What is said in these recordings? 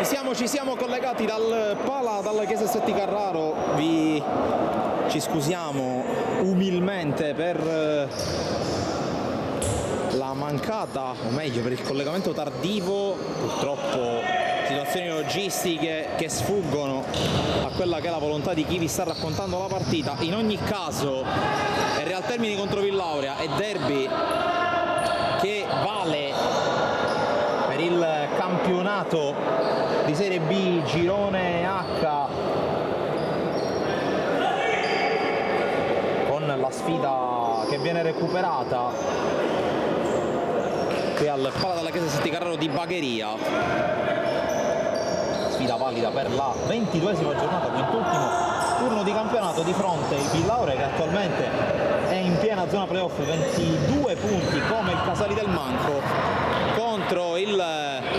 Ci siamo collegati dal Pala, dalla Chiesa Setti Carraro. Ci scusiamo umilmente per la mancata, o meglio per il collegamento tardivo, purtroppo situazioni logistiche che sfuggono a quella che è la volontà di chi vi sta raccontando la partita. In ogni caso è Real Termini contro Villauria e derby che vale per il campionato di Serie B Girone H, con la sfida che viene recuperata qui al Pala della Chiesa Setti Carraro di Bagheria, sfida valida per la 22esima giornata, quintultimo turno di campionato. Di fronte il Villauria, che attualmente è in piena zona playoff, 22 punti come il Casali del Manco, contro il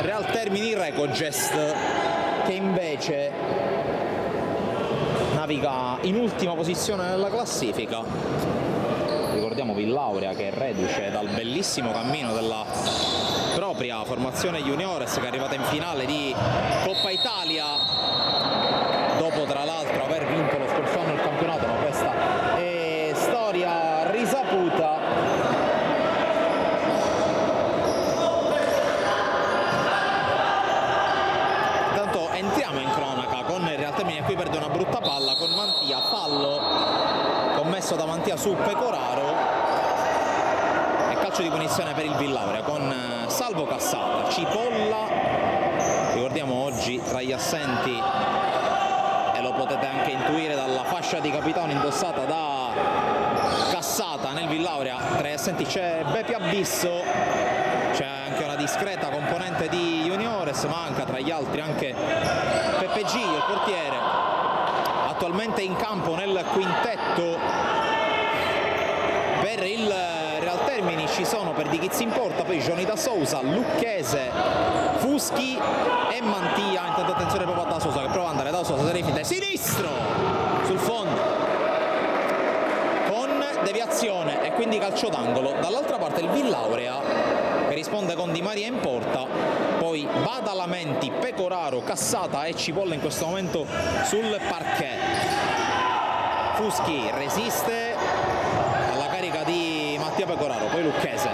Real Termini Recogest, che invece naviga in ultima posizione nella classifica. Ricordiamo Villauria che è reduce dal bellissimo cammino della propria formazione juniores, che è arrivata in finale di Coppa Italia dopo tra l'altro aver vinto lo scorso anno il campionato, ma questa è storia risaputa. Entriamo in cronaca con il Real Termini, e qui perde una brutta palla con Mantia, fallo commesso da Mantia su Pecoraro e calcio di punizione per il Villauria con Salvo Cassata. Cipolla, ricordiamo oggi tra gli assenti, e lo potete anche intuire dalla fascia di capitano indossata da Cassata nel Villauria. Tra gli assenti c'è Bepi Abisso, c'è anche una discreta componente di juniores, manca tra gli altri anche Peppe Giglio, il portiere, attualmente in campo nel quintetto. Per il Real Termini ci sono per Di Chizzi in porta, poi Johnny da Sousa, Lucchese, Fuschi e Mantia. Intanto attenzione proprio a da Sousa, che prova ad andare da Sousa, se sinistro sul fondo con deviazione e quindi calcio d'angolo. Dall'altra parte il Villauria che risponde con Di Maria in porta, poi Badalamenti, Pecoraro, Cassata e Cipolla in questo momento sul parquet. Fuschi resiste alla carica di Mattia Pecoraro, poi Lucchese,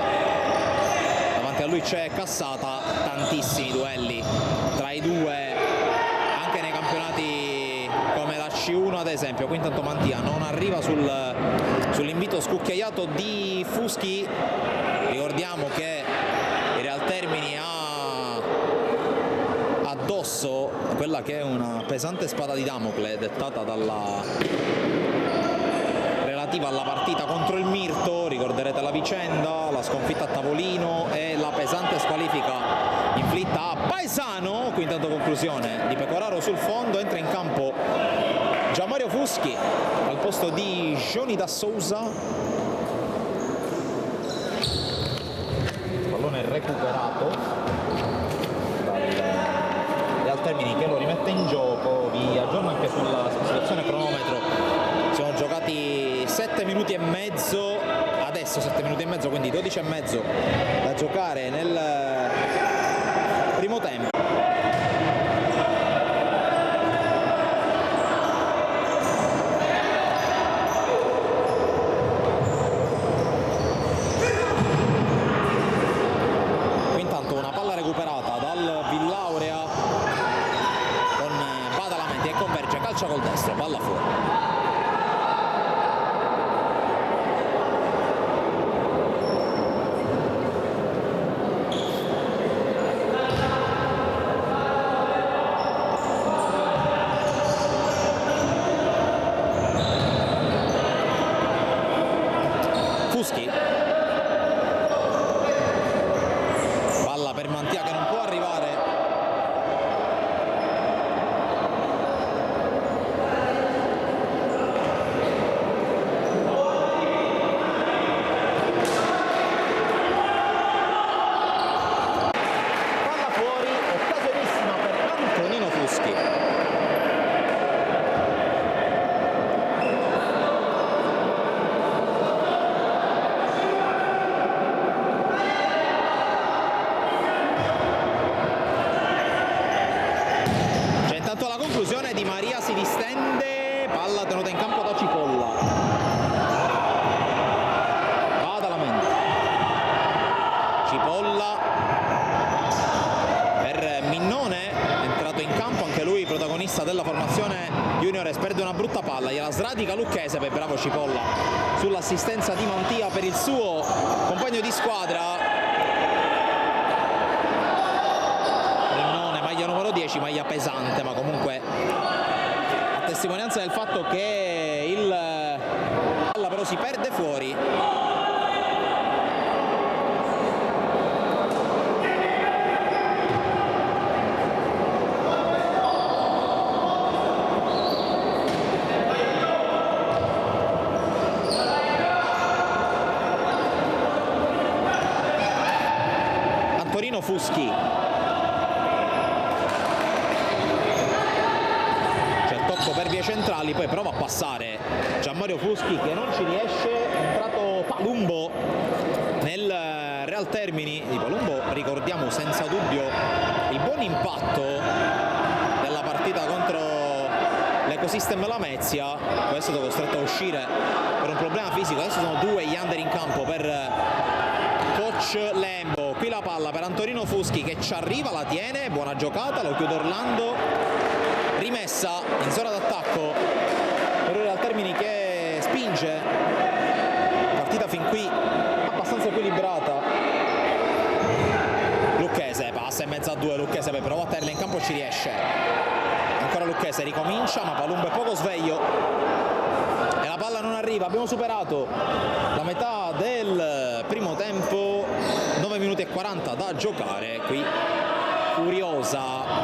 davanti a lui c'è Cassata. Tantissimi duelli tra i due anche nei campionati come la C1 ad esempio. Qui intanto Mantia non arriva sull'invito scucchiaiato di Fuschi. Ricordiamo che il Real Termini ha addosso quella che è una pesante spada di Damocle dettata relativa alla partita contro il Mirto. Ricorderete la vicenda, la sconfitta a tavolino e la pesante squalifica inflitta a Paesano. Qui intanto conclusione di Pecoraro sul fondo, entra in campo Gianmario Fuschi al posto di Johnny da Sousa. Pallone recuperato dal Termini, che lo rimette in gioco. Vi aggiorno anche sulla situazione cronometro. Sono giocati 7 minuti e mezzo, adesso 7 minuti e mezzo, quindi 12 e mezzo da giocare nel primo tempo. Recuperata dal Villaurea con Badalamenti e converge, calcia col destro, palla fuori. Fuschi, per Mantia che non può arrivare, conclusione Di Maria si distende, palla tenuta in campo da Cipolla, va dalla mente, Cipolla per Minnone, è entrato in campo anche lui protagonista della formazione Juniores, perde una brutta palla, gliela sradica Lucchese, poi bravo Cipolla sull'assistenza di Mantia per il suo compagno di squadra. Maglia numero 10, maglia pesante, ma comunque a testimonianza del fatto che il palla però si perde fuori. Antonino Fuschi, per vie centrali, poi prova a passare Gianmario Fuschi che non ci riesce, è entrato Palumbo nel Real Termini di Palumbo, ricordiamo senza dubbio il buon impatto della partita contro l'Ecosystem Lamezia, poi è stato costretto a uscire per un problema fisico, adesso sono due gli under in campo per coach Lembo, qui la palla per Antonino Fuschi che ci arriva, la tiene, buona giocata, lo chiude Orlando. Rimessa in zona d'attacco per Real Termini che spinge, partita fin qui abbastanza equilibrata. Lucchese passa in mezzo a due, Lucchese poi prova a tenerla in campo, ci riesce, ancora Lucchese, ricomincia ma Palumbo è poco sveglio e la palla non arriva. Abbiamo superato la metà del primo tempo, 9 minuti e 40 da giocare. Qui curiosa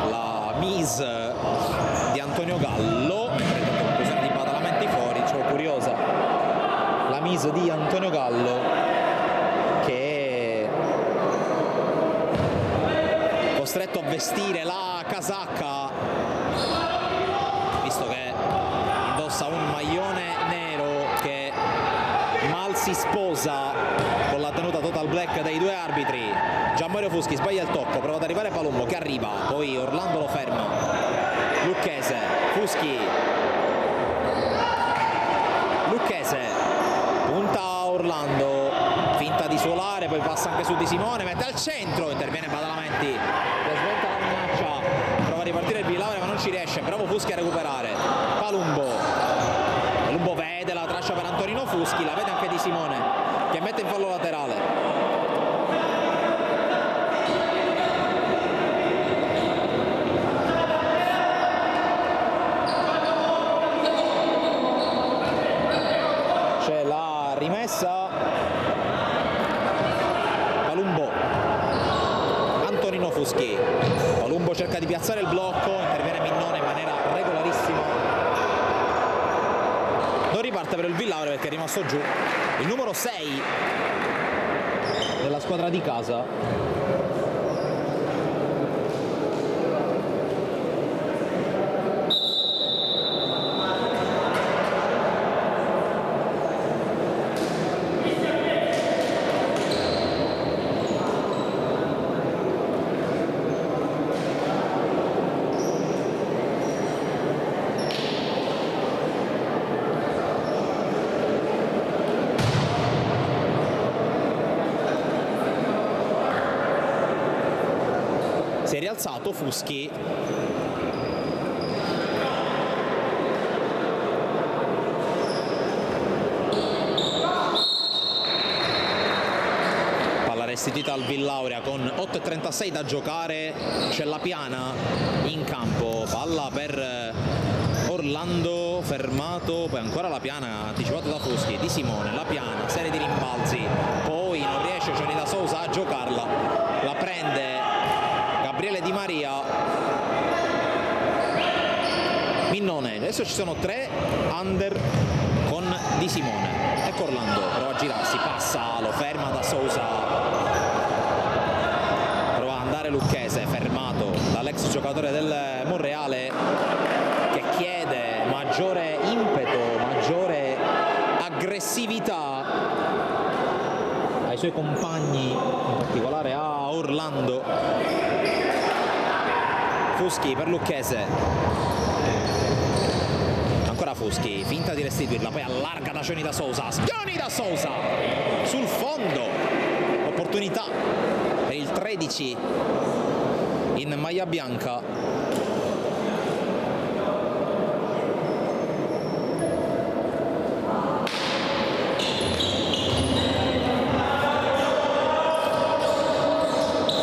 la mise di Antonio Gallo, conclusione di Badalamenti fuori, cioè curiosa la mise di Antonio Gallo che è costretto a vestire la casacca visto che indossa un maglione nero che mal si sposa con la tenuta total black dei due arbitri. Gianmario Fuschi sbaglia il tocco, prova ad arrivare Palumbo che arriva, poi Orlando lo ferma. Lucchese, Fuschi, Lucchese, punta Orlando, finta di suolare, poi passa anche su Di Simone, mette al centro, interviene Badalamenti, che sventa la minaccia, prova a ripartire il Villavere ma non ci riesce, bravo Fuschi a recuperare. Palumbo vede la traccia per Antonino Fuschi, la vede anche Di Simone che mette in fallo laterale. Rimessa, Palumbo, Antonino Fuschi, Palumbo cerca di piazzare il blocco, interviene Minnone in maniera regolarissima, non riparte per il Villavere perché è rimasto giù il numero 6 della squadra di casa. Si è rialzato Fuschi, palla restituita al Villauria con 8:36 da giocare, c'è la Piana in campo, palla per Orlando fermato, poi ancora la Piana anticipato da Fuschi, Di Simone, la Piana, serie di rimbalzi, poi non riesce Gianni da Sousa a giocarla, la prende Gabriele Di Maria, Minnone, adesso ci sono 3 under con Di Simone, ecco Orlando, prova a girarsi, passa, lo ferma da Sousa, prova ad andare Lucchese, fermato dall'ex giocatore del Monreale che chiede maggiore impeto, maggiore aggressività ai suoi compagni, in particolare a Orlando. Fuschi per Lucchese, ancora Fuschi, finta di restituirla, poi allarga da Johnny da Sousa, Johnny da Sousa sul fondo, opportunità per il 13 in maglia bianca.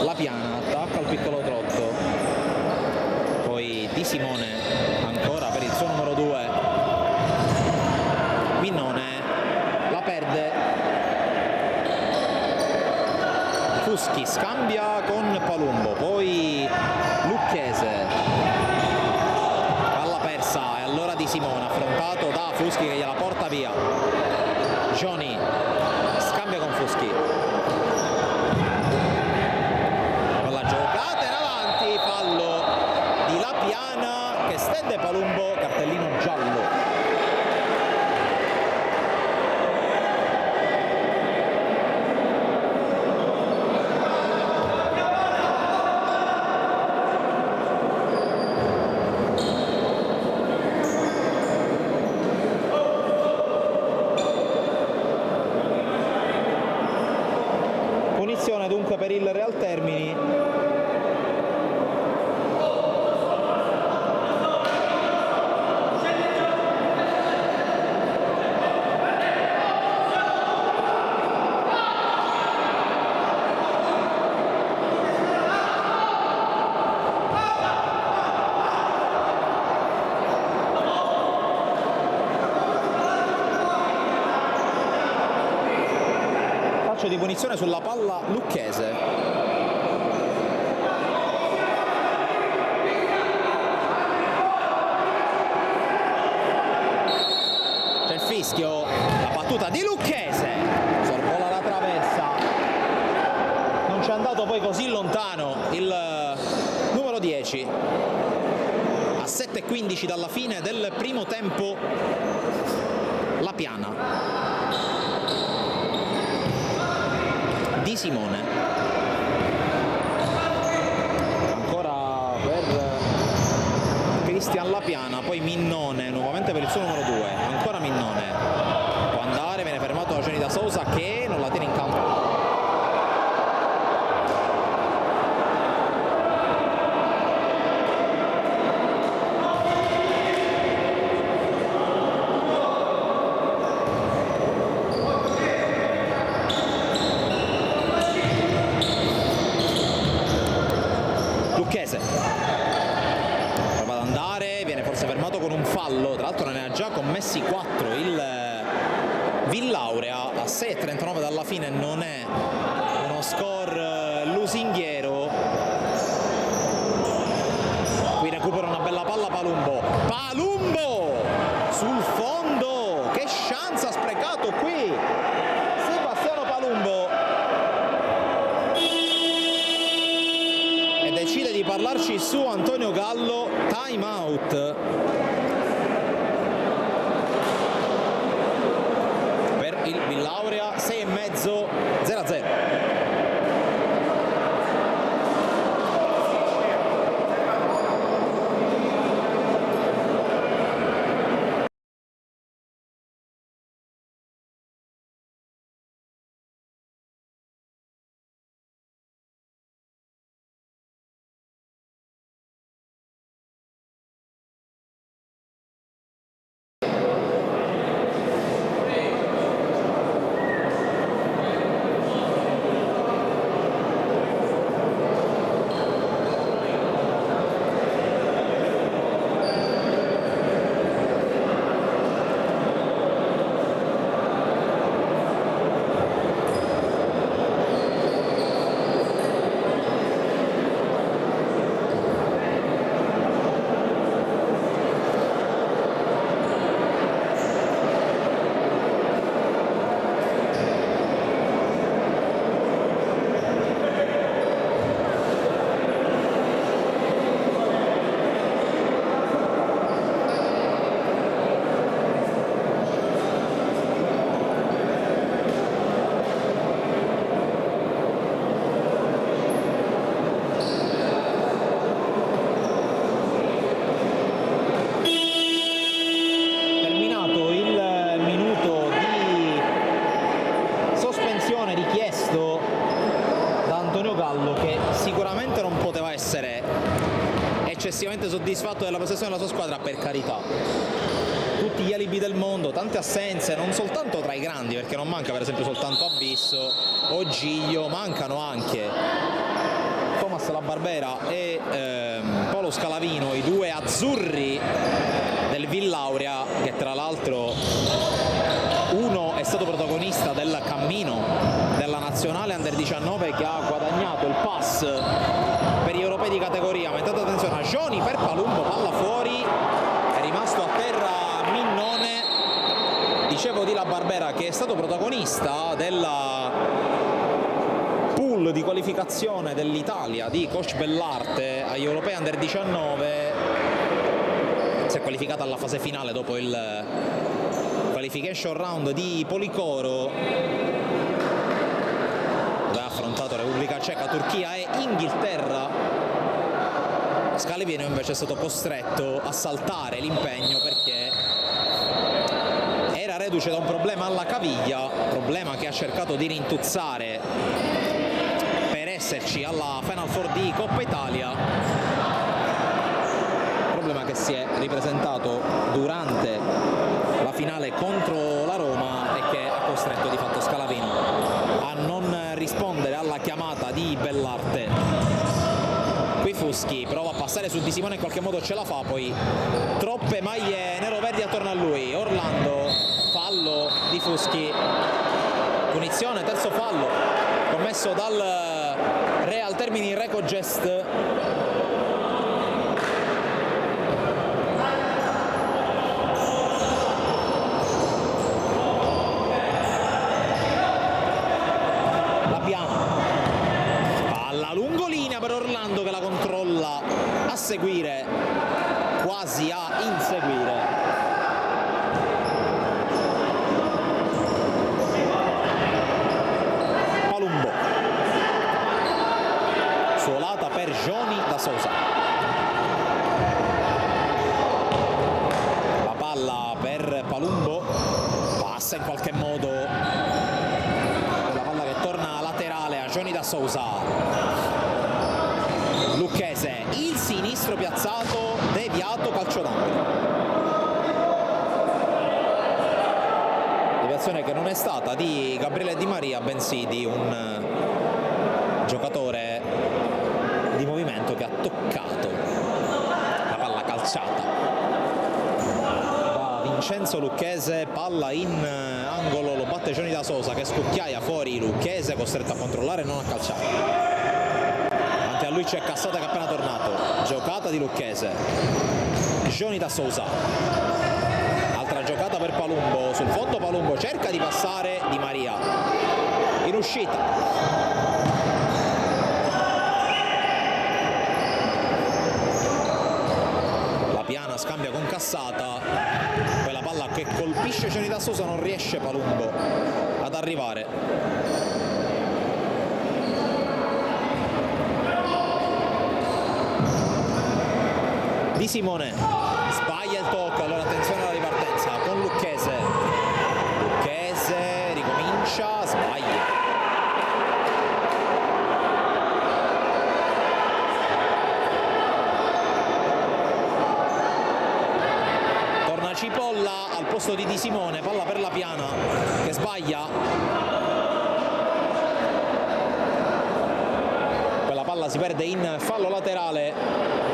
La Piana attacca al piccolo trotto, poi Di Simone ancora per il suo numero 2, Minnone la perde, Fuschi scambia con Palumbo, poi Lucchese, palla persa e allora Di Simone affrontato da Fuschi che gliela porta via, Johnny scambia con Fuschi, palla giocata in avanti, fallo di La Piana che stende Palumbo, cartellino giallo. Punizione dunque per il Real Termini. Calcio di punizione sulla palla lucchese. C'è il fischio, la battuta di Lucchese, sorvola la traversa, non ci è andato poi così lontano il numero 10. A 7:15 dalla fine del primo tempo La Piana. Di Simone ancora per Cristian La Piana, poi Minnone nuovamente per il suo numero 2, ancora Minnone, può andare, viene fermato da Johnny da Sousa che non la tiene in campo. Lucchese prova ad andare, viene forse fermato con un fallo, tra l'altro ne ha già commessi 4 il Villaurea. A 6:39 dalla fine non è uno score lusinghiero. Qui recupera una bella palla Palumbo, sul fondo, che chance ha sprecato qui Sebastiano Palumbo, decide di parlarci su Antonio Gallo. Time out per il Villaurea, 6,5, 0-0. eccessivamente soddisfatto della prestazione della sua squadra, per carità. Tutti gli alibi del mondo, tante assenze, non soltanto tra i grandi, perché non manca per esempio soltanto Abisso o Giglio, mancano anche Thomas La Barbera e Paolo Scalavino, i due azzurri del Villauria, che tra l'altro uno è stato protagonista del cammino della nazionale Under 19 che ha guadagnato il pass per gli europei di categoria. Ma intanto attenzione a Gioni per Palumbo, palla fuori, è rimasto a terra Minnone. Dicevo di La Barbera che è stato protagonista della pool di qualificazione dell'Italia di coach Bellarte agli europei Under 19, si è qualificata alla fase finale dopo il qualification round di Policoro, dove ha affrontato Repubblica Ceca, Turchia e Inghilterra. Scalevino invece è stato costretto a saltare l'impegno perché era reduce da un problema alla caviglia, problema che ha cercato di rintuzzare per esserci alla Final Four di Coppa Italia, problema che si è ripresentato durante la finale contro la Roma e che ha costretto di fatto Scalavino a non rispondere alla chiamata di Bellarte. Qui Fuschi prova a passare su Di Simone, in qualche modo ce la fa, poi troppe maglie nero-verdi attorno a lui. Orlando, fallo di Fuschi, punizione, terzo fallo commesso dal Real Termini Recogest. Palla lungolinea per Orlando che la controlla, a seguire, quasi a inseguire. Palumbo, suolata per Gioni da Sousa. La palla per Palumbo, passa in qualche modo, la palla che torna laterale a Gioni da Sousa. Lucchese, il sinistro piazzato, deviato, calcio d'angolo. Deviazione che non è stata di Gabriele Di Maria, bensì di un giocatore di movimento che ha toccato la palla calciata da Vincenzo Lucchese. Palla in angolo, lo batte Gioni da Sosa che scucchiaia fuori Lucchese, costretto a controllare e non a calciare. A lui c'è Cassata che è appena tornato, giocata di Lucchese, Gioni da Sousa, altra giocata per Palumbo, sul fondo Palumbo cerca di passare Di Maria, in uscita, la Piana scambia con Cassata, quella palla che colpisce Gioni da Sousa, non riesce Palumbo ad arrivare. Di Simone sbaglia il tocco, allora attenzione alla ripartenza con Lucchese. Lucchese ricomincia, sbaglia. Torna Cipolla al posto di Di Simone, palla per la Piana che sbaglia. Quella palla si perde in fallo laterale.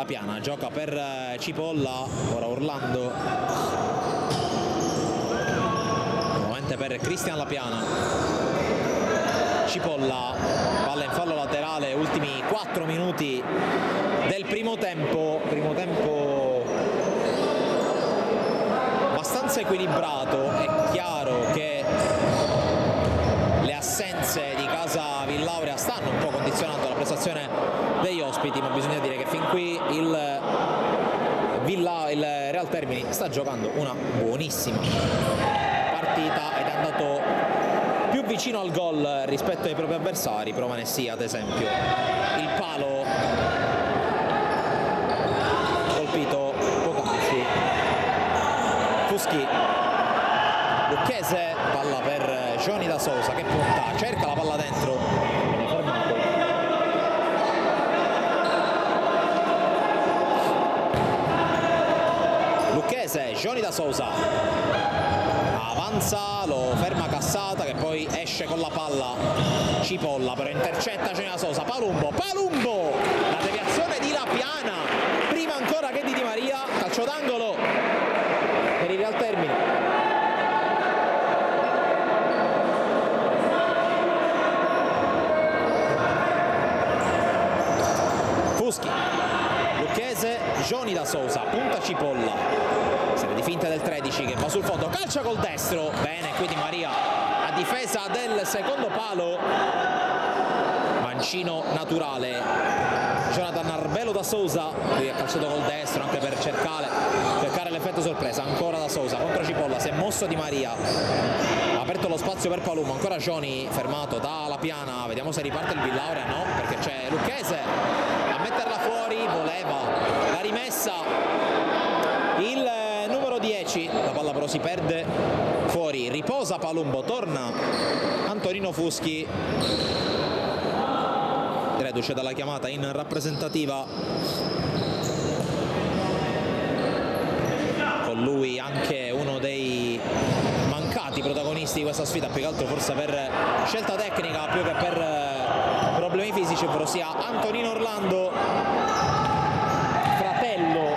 Piana gioca per Cipolla, ora Orlando, nuovamente per Cristian Lapiana. Cipolla, palla in fallo laterale, ultimi 4 minuti del primo tempo abbastanza equilibrato. È chiaro che le assenze di casa Villauria stanno un po' condizionando la prestazione degli ospiti, ma bisogna dire che fin qui il Real Termini sta giocando una buonissima partita ed è andato più vicino al gol rispetto ai propri avversari. Prova ne sia ad esempio il palo colpito poc'anzi. Fuschi, Lucchese, palla per Johnny da Sousa che punta, cerca la palla dentro, viene fermato. Lucchese, Johnny da Sousa avanza, lo ferma Cassata che poi esce con la palla. Cipolla però intercetta Johnny da Sousa. Palumbo, la deviazione di Lapiana prima ancora che di Di Maria. Calcio d'angolo per arrivi al termine. Fuschi, Lucchese, Johnny da Sousa, punta Cipolla, serie di finta del 13 che va sul fondo, calcia col destro, bene qui Di Maria a difesa del secondo palo, mancino naturale Jonathan Arbelo da Sousa, qui ha calciato col destro anche per cercare l'effetto sorpresa. Ancora da Sousa contro Cipolla, si è mosso Di Maria, ha aperto lo spazio per Palumbo, ancora Johnny fermato da Lapiana, vediamo se riparte il Villauria. No, perché c'è Lucchese a metterla fuori, voleva la rimessa il numero 10, la palla però si perde fuori, riposa Palumbo, torna Antonino Fuschi, reduce dalla chiamata in rappresentativa. Con lui anche uno dei mancati protagonisti di questa sfida, più che altro forse per scelta tecnica più che per problemi fisici, ovvero sia Antonino Orlando, fratello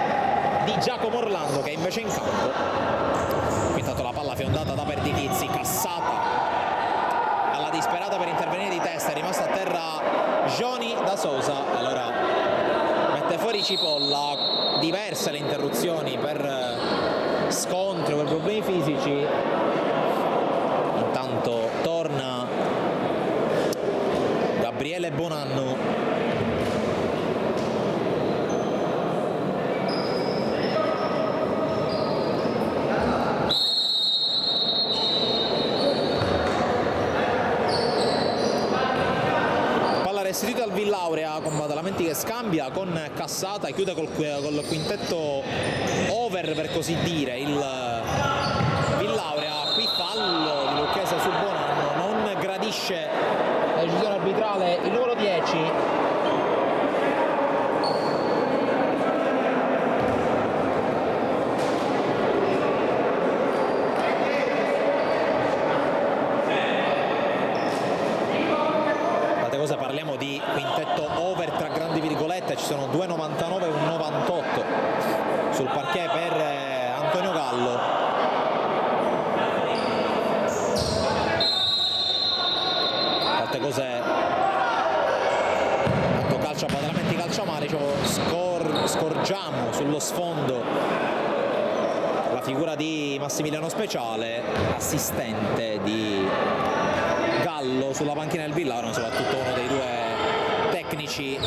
di Giacomo Orlando, che è invece in campo. Intanto la palla fiondata da Perdichizzi, Cassata alla disperata per intervenire di testa, è rimasto a terra Johnny da Sousa, allora mette fuori Cipolla, diverse le interruzioni per scontro, per problemi fisici. Intanto torna Gabriele Bonanno. Restituito al Villauria con Badalamenti che scambia con Cassata e chiude col quintetto over, per così dire, il Villauria. Qui fallo di Lucchese su Bonanno, non gradisce la decisione arbitrale il numero 10. Parliamo di quintetto over tra grandi virgolette, ci sono 2,99 e un 98 sul parquet per Antonio Gallo. Tante cose, tanto calcio a Badalamenti, calcio a male, diciamo, scorgiamo sullo sfondo la figura di Massimiliano Speciale, assistente di Gallo sulla panchina del Villauria, soprattutto uno dei due tecnici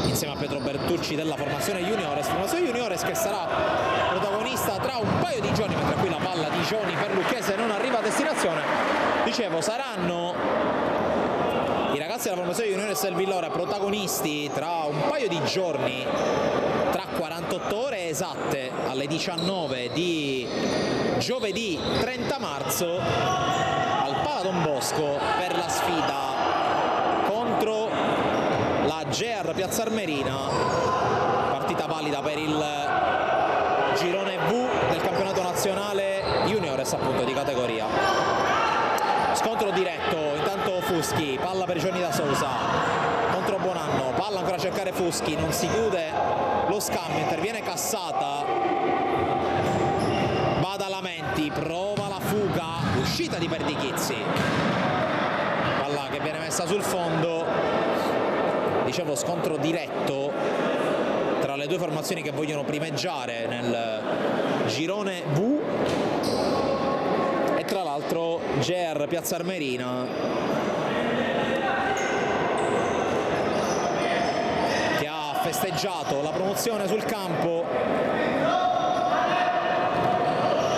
insieme a Pietro Bertucci della formazione Juniores che sarà protagonista tra un paio di giorni, mentre qui la palla di Johnny per Lucchese non arriva a destinazione. Dicevo, saranno i ragazzi della formazione Juniores del Villauria protagonisti tra un paio di giorni, tra 48 ore esatte, alle 19 di giovedì 30 marzo al Pala Don Bosco per la sfida contro la GR Piazza Armerina, partita valida per il girone V del campionato nazionale Juniores, appunto, di categoria. Scontro diretto, intanto Fuschi, palla per Johnny da Sousa contro Bonanno, palla ancora a cercare Fuschi, non si chiude lo scambio, interviene Cassata, Badalamenti, prova la fuga, uscita di Perdichizzi, palla che viene messa sul fondo. Dicevo, scontro diretto tra le due formazioni che vogliono primeggiare nel girone V, e tra l'altro GR Piazza Armerina che ha festeggiato la promozione sul campo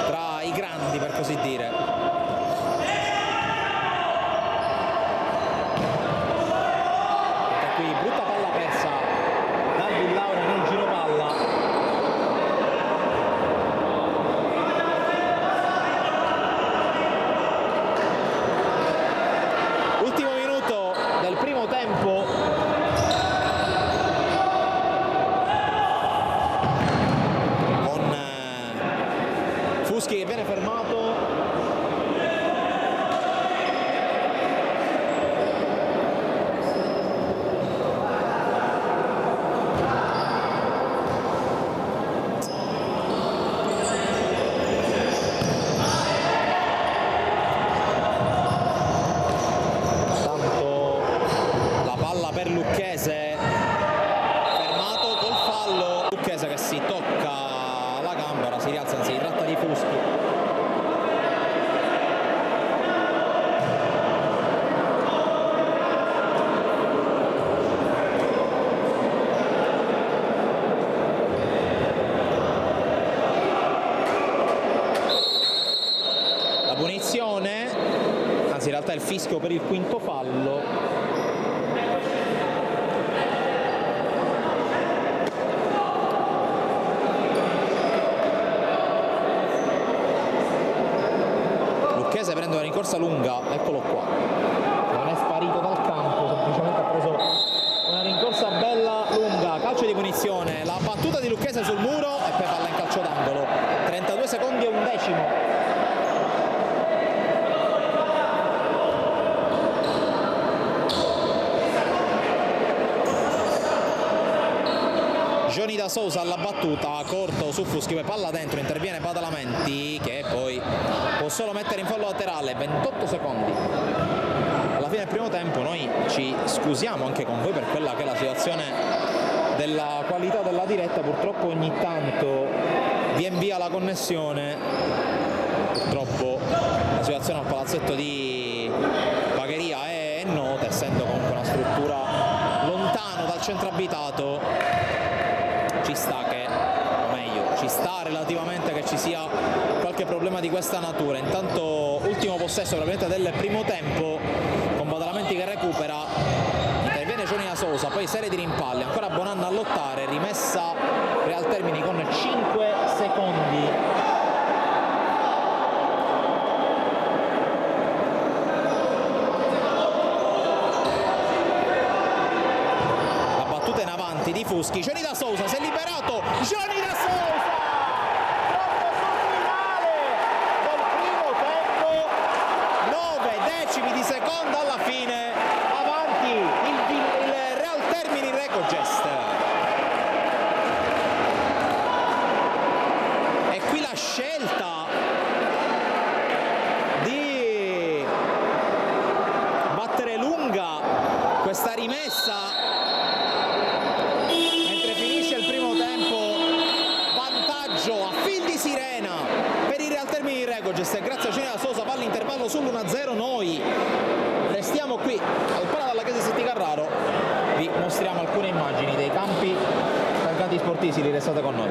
tra i grandi, per così dire. Lucchese, fermato col fallo. Lucchese che si tocca la gamba, ora si rialza, anzi si tratta di Fuschi. Punizione, anzi in realtà il fischio per il quinto fallo. Lucchese prende una rincorsa lunga, eccolo qua, non è sparito dal campo, semplicemente ha preso una rincorsa bella lunga. Calcio di punizione, la battuta di Lucchese sul muro e poi palla in calcio d'angolo. 32 secondi e un decimo. Johnny da Sousa alla battuta, corto su Fuschi, poi palla dentro, interviene Badalamenti che poi può solo mettere in fallo laterale. 28 secondi alla fine del primo tempo. Noi ci scusiamo anche con voi per quella che è la situazione della qualità della diretta, purtroppo ogni tanto viene via la connessione, purtroppo la situazione al palazzetto di Bagheria è nota, essendo comunque una struttura lontano dal centro abitato. Ci sta che, o meglio, ci sta relativamente che ci sia qualche problema di questa natura. Intanto ultimo possesso probabilmente del primo tempo, con Badalamenti che recupera, interviene Johnny da Sousa, poi serie di rimpalli, ancora Bonanno a lottare, rimessa Real Termini con 5 secondi. Di Fuschi, Johnny da Sousa si è liberato, Johnny da Sousa proprio sul finale del primo tempo, 9 decimi di secondo alla fine, avanti il Real Termini Recogest. E qui la scelta di battere lunga questa rimessa. Grazie a Johnny da Sousa, palla intervallo sull'1-0. Noi restiamo qui al Pala dalla Chiesa di Setti Carraro, vi mostriamo alcune immagini dei campi caricati sportivi, restate con noi.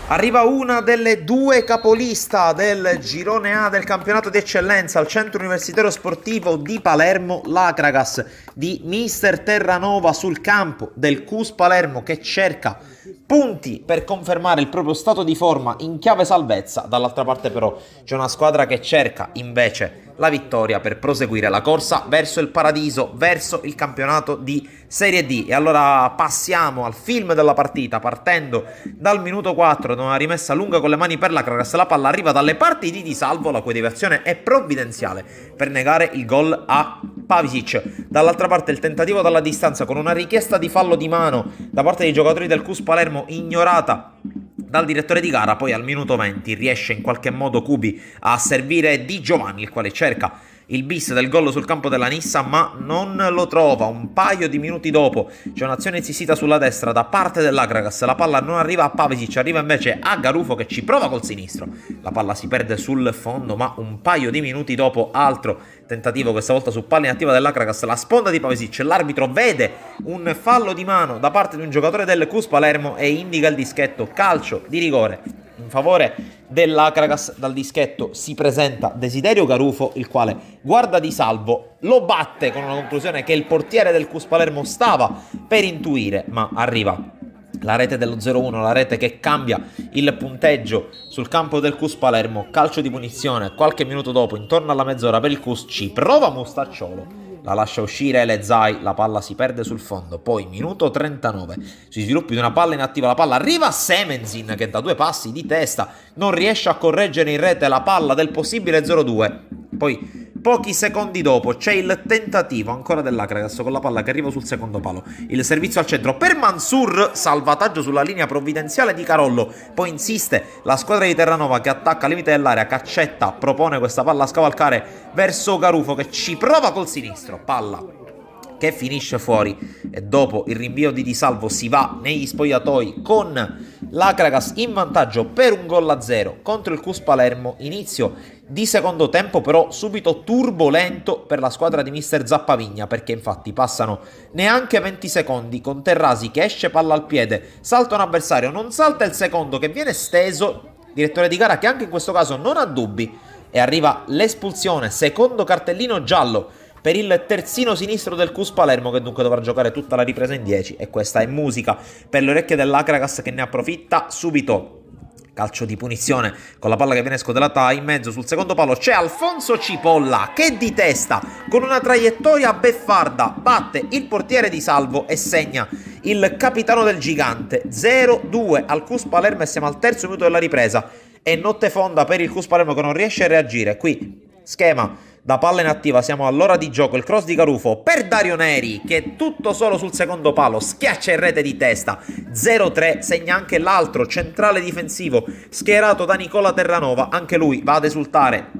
Arriva una delle due capolista del girone A del campionato di eccellenza al centro universitario sportivo di Palermo, l'Acragas di Mister Terranova sul campo del CUS Palermo, che cerca punti per confermare il proprio stato di forma in chiave salvezza. Dall'altra parte però c'è una squadra che cerca invece la vittoria per proseguire la corsa verso il paradiso, verso il campionato di Serie D. E allora passiamo al film della partita, partendo dal minuto 4, una rimessa lunga con le mani per l'Acragas. La palla arriva dalle parti di Di Salvo, la cui deviazione è provvidenziale per negare il gol a Pavicic. Dall'altra parte il tentativo dalla distanza con una richiesta di fallo di mano da parte dei giocatori del CUS Palermo ignorata dal direttore di gara. Poi al minuto 20 riesce in qualche modo Cubi a servire Di Giovanni, il quale cerca il bis del gol sul campo della Nissa, ma non lo trova. Un paio di minuti dopo c'è un'azione insistita sulla destra da parte dell'Acragas, la palla non arriva a Pavicic, arriva invece a Garufo che ci prova col sinistro, la palla si perde sul fondo, ma un paio di minuti dopo altro tentativo, questa volta su palla inattiva dell'Acragas, la sponda di Pavicic, l'arbitro vede un fallo di mano da parte di un giocatore del CUS Palermo e indica il dischetto, calcio di rigore in favore dell'Acragas. Dal dischetto si presenta Desiderio Garufo, il quale guarda Di Salvo, lo batte con una conclusione che il portiere del CUS Palermo stava per intuire, ma arriva la rete dello 0-1, la rete che cambia il punteggio sul campo del CUS Palermo. Calcio di punizione qualche minuto dopo, intorno alla mezz'ora per il CUS, ci prova Mustacciolo la lascia uscire Lezai, la palla si perde sul fondo. Poi minuto 39, sui sviluppi di una palla inattiva, la palla arriva a Semenzin che da 2 passi di testa non riesce a correggere in rete la palla del possibile 0-2. Poi pochi secondi dopo c'è il tentativo ancora dell'Akragas con la palla che arriva sul secondo palo. Il servizio al centro per Mansur, salvataggio sulla linea provvidenziale di Carollo. Poi insiste la squadra di Terranova che attacca al limite dell'area. Caccetta propone questa palla a scavalcare verso Garufo che ci prova col sinistro. Palla che finisce fuori e dopo il rinvio di Di Salvo si va negli spogliatoi con l'Akragas in vantaggio per 1-0 contro il Cus Palermo. Inizio di secondo tempo però subito turbolento per la squadra di mister Zappavigna, perché infatti passano neanche 20 secondi con Terrasi che esce palla al piede, salta un avversario, non salta il secondo che viene steso, direttore di gara che anche in questo caso non ha dubbi, e arriva l'espulsione, secondo cartellino giallo per il terzino sinistro del Cus Palermo, che dunque dovrà giocare tutta la ripresa in 10, e questa è musica per le orecchie dell'Akragas che ne approfitta subito. Calcio di punizione con la palla che viene scodellata in mezzo sul secondo palo. C'è Alfonso Cipolla che di testa con una traiettoria beffarda batte il portiere Di Salvo e segna il capitano del gigante. 0-2 al Cus Palermo e siamo al terzo minuto della ripresa. E notte fonda per il Cus Palermo che non riesce a reagire. Qui schema da palla inattiva, siamo all'ora di gioco, il cross di Garufo per Dario Neri che tutto solo sul secondo palo schiaccia in rete di testa. 0-3, segna anche l'altro centrale difensivo schierato da Nicola Terranova, anche lui va ad esultare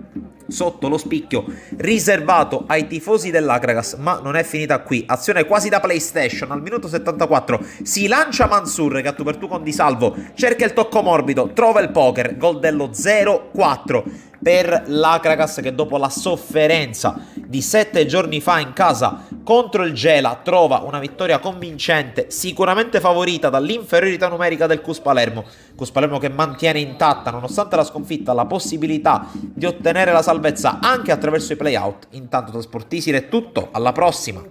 sotto lo spicchio riservato ai tifosi dell'Akragas, ma non è finita qui. Azione quasi da PlayStation, al minuto 74 si lancia Mansur che a tu per tu con Di Salvo cerca il tocco morbido, trova il poker, gol dello 0-4 per l'Akragas che dopo la sofferenza di 7 giorni fa in casa contro il Gela trova una vittoria convincente, sicuramente favorita dall'inferiorità numerica del Cus Palermo. Cus Palermo che mantiene intatta nonostante la sconfitta la possibilità di ottenere la salvezza anche attraverso i playout. Intanto da Sportisir è tutto, alla prossima!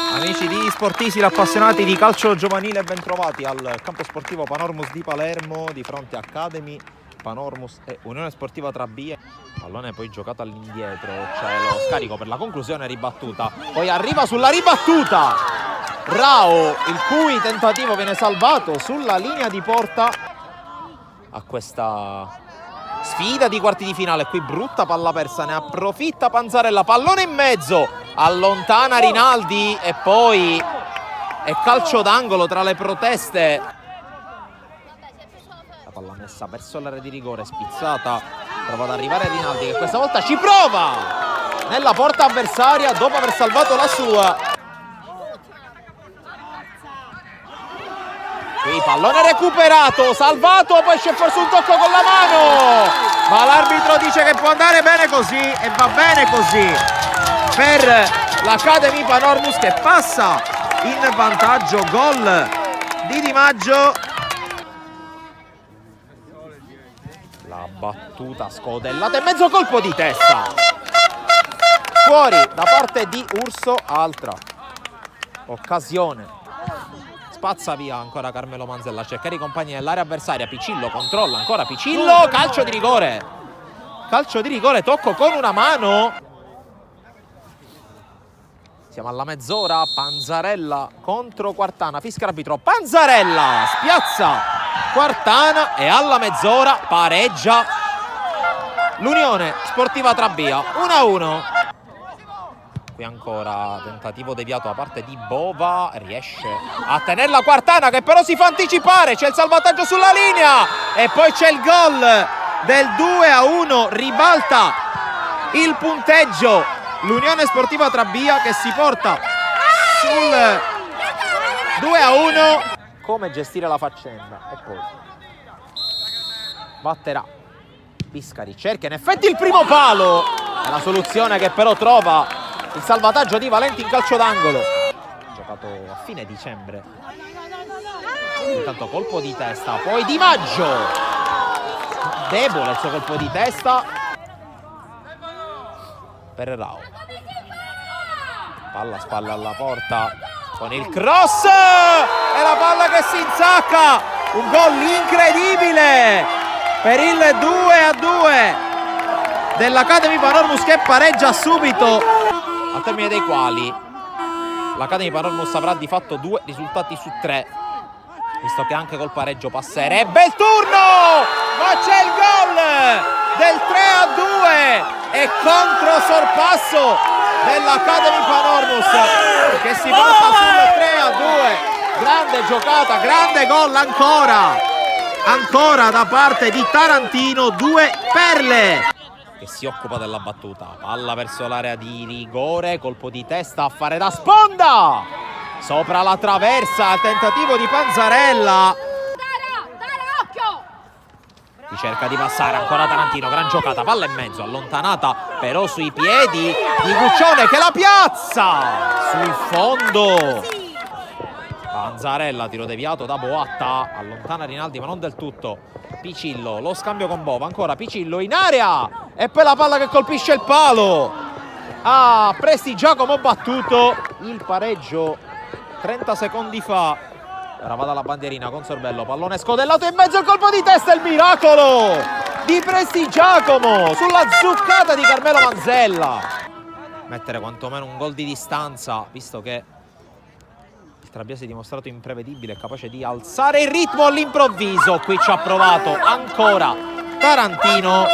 Amici di Sportisir, appassionati di calcio giovanile, ben trovati al campo sportivo Panormus di Palermo di fronte a Academy, Panormus e Unione Sportiva Trabie. Pallone poi giocato all'indietro, c'è lo scarico per la conclusione ribattuta, poi arriva sulla ribattuta Rao, il cui tentativo viene salvato sulla linea di porta a questa sfida di quarti di finale. Qui brutta palla persa, ne approfitta Panzarella, pallone in mezzo, allontana Rinaldi e poi è calcio d'angolo tra le proteste. La palla messa verso l'area di rigore, spizzata, prova ad arrivare Rinaldi che questa volta ci prova nella porta avversaria dopo aver salvato la sua. Qui pallone recuperato, salvato, poi c'è forse un tocco con la mano, ma l'arbitro dice che può andare bene così e va bene così per l'Academy Panormus che passa in vantaggio. Gol di Di Maggio, la battuta scodellata e mezzo colpo di testa fuori da parte di Urso. Altra occasione, spazza via ancora Carmelo Manzella, cercare i compagni nell'area avversaria. Picillo controlla ancora, Picillo, calcio di rigore, tocco con una mano. Siamo alla mezz'ora, Panzarella contro Quartana, fischia l'arbitro, Panzarella spiazza Quartana e alla mezz'ora pareggia l'Unione Sportiva Trabia 1-1. Qui ancora tentativo deviato da parte di Bova, riesce a tenerla Quartana che però si fa anticipare, c'è il salvataggio sulla linea e poi c'è il gol del 2-1, ribalta il punteggio l'Unione Sportiva Trabia che si porta sul 2-1. Come gestire la faccenda e poi batterà Biscari, cerca in effetti il primo palo, è la soluzione che però trova il salvataggio di Valenti in calcio d'angolo, giocato a fine dicembre Intanto colpo di testa, poi Di Maggio. Debole il suo colpo di testa. Per Rao. Palla a spalle alla porta con il cross e la palla che si insacca. Un gol incredibile per il 2-2 dell'Academy Panormus, che pareggia subito, al termine dei quali l'Academy Panormus avrà di fatto 2 risultati su 3, visto che anche col pareggio passerebbe il turno, ma c'è il gol del 3-2 e contro sorpasso dell'Academy Panormus che si porta sul 3-2. Grande giocata, grande gol ancora da parte di Tarantino. 2 perle, che si occupa della battuta. Palla verso l'area di rigore, colpo di testa a fare da sponda sopra la traversa, tentativo di Panzarella. Cerca di passare ancora Tarantino, gran giocata, palla in mezzo, allontanata però sui piedi di Guccione che la piazza sul fondo. Panzarella, tiro deviato da Boatta, allontana Rinaldi ma non del tutto. Picillo, lo scambio con Bova, ancora Picillo in area e poi la palla che colpisce il palo. Prestigiacomo battuto il pareggio 30 secondi fa. Ora va dalla bandierina con Sorbello, pallone scodellato in mezzo, il colpo di testa, il miracolo di Prestigiacomo sulla zuccata di Carmelo Manzella. Mettere quantomeno un gol di distanza, visto che il Trabia si è dimostrato imprevedibile e capace di alzare il ritmo all'improvviso. Qui ci ha provato ancora Tarantino.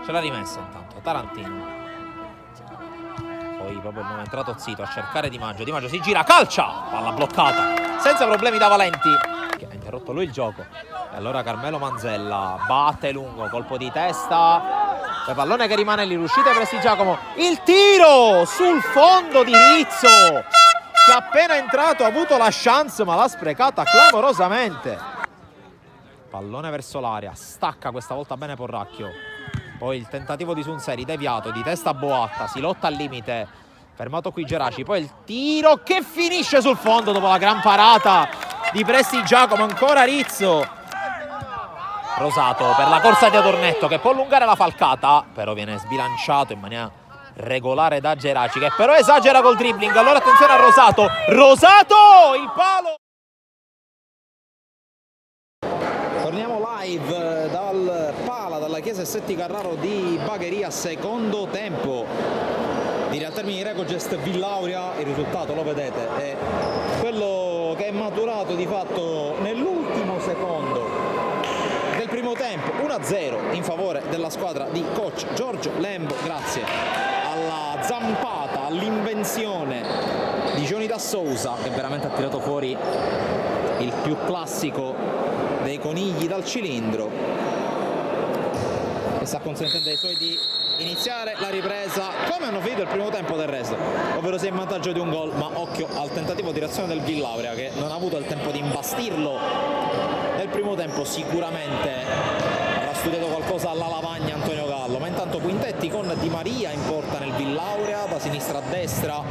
Ce l'ha rimessa intanto Tarantino. Poi proprio non è entrato Zito a cercare Di Maggio. Di Maggio si gira, calcia, palla bloccata senza problemi da Valenti, che ha interrotto lui il gioco. E allora Carmelo Manzella batte lungo, colpo di testa, il pallone che rimane lì, riuscite Prestigiacomo, il tiro sul fondo di Rizzo, che appena entrato ha avuto la chance ma l'ha sprecata clamorosamente. Pallone verso l'area, stacca questa volta bene Porracchio. Poi il tentativo di Sunseri, deviato, di testa Boatta, si lotta al limite, fermato qui Geraci, poi il tiro che finisce sul fondo dopo la gran parata di Prestigiacomo, ancora Rizzo. Rosato per la corsa di Adornetto che può allungare la falcata, però viene sbilanciato in maniera regolare da Geraci, che però esagera col dribbling. Allora attenzione a Rosato, Rosato, il palo! Torniamo live dal Pala, dalla chiesa Setti Carraro di Bagheria, secondo tempo di al termine di Recogest Villauria. Il risultato lo vedete, è quello che è maturato di fatto nell'ultimo secondo del primo tempo, 1-0 in favore della squadra di coach Giorgio Lembo, grazie alla zampata, all'invenzione di Johnny da Sousa, che veramente ha tirato fuori il più classico dei conigli dal cilindro, e sta consentendo ai suoi di iniziare la ripresa come hanno finito il primo tempo del resto, ovvero sia in vantaggio di un gol. Ma occhio al tentativo di reazione del Villauria, che non ha avuto il tempo di imbastirlo nel primo tempo. Sicuramente avrà studiato qualcosa alla lavagna Antonio Gallo, ma intanto quintetti con Di Maria in porta nel Villauria, da sinistra a destra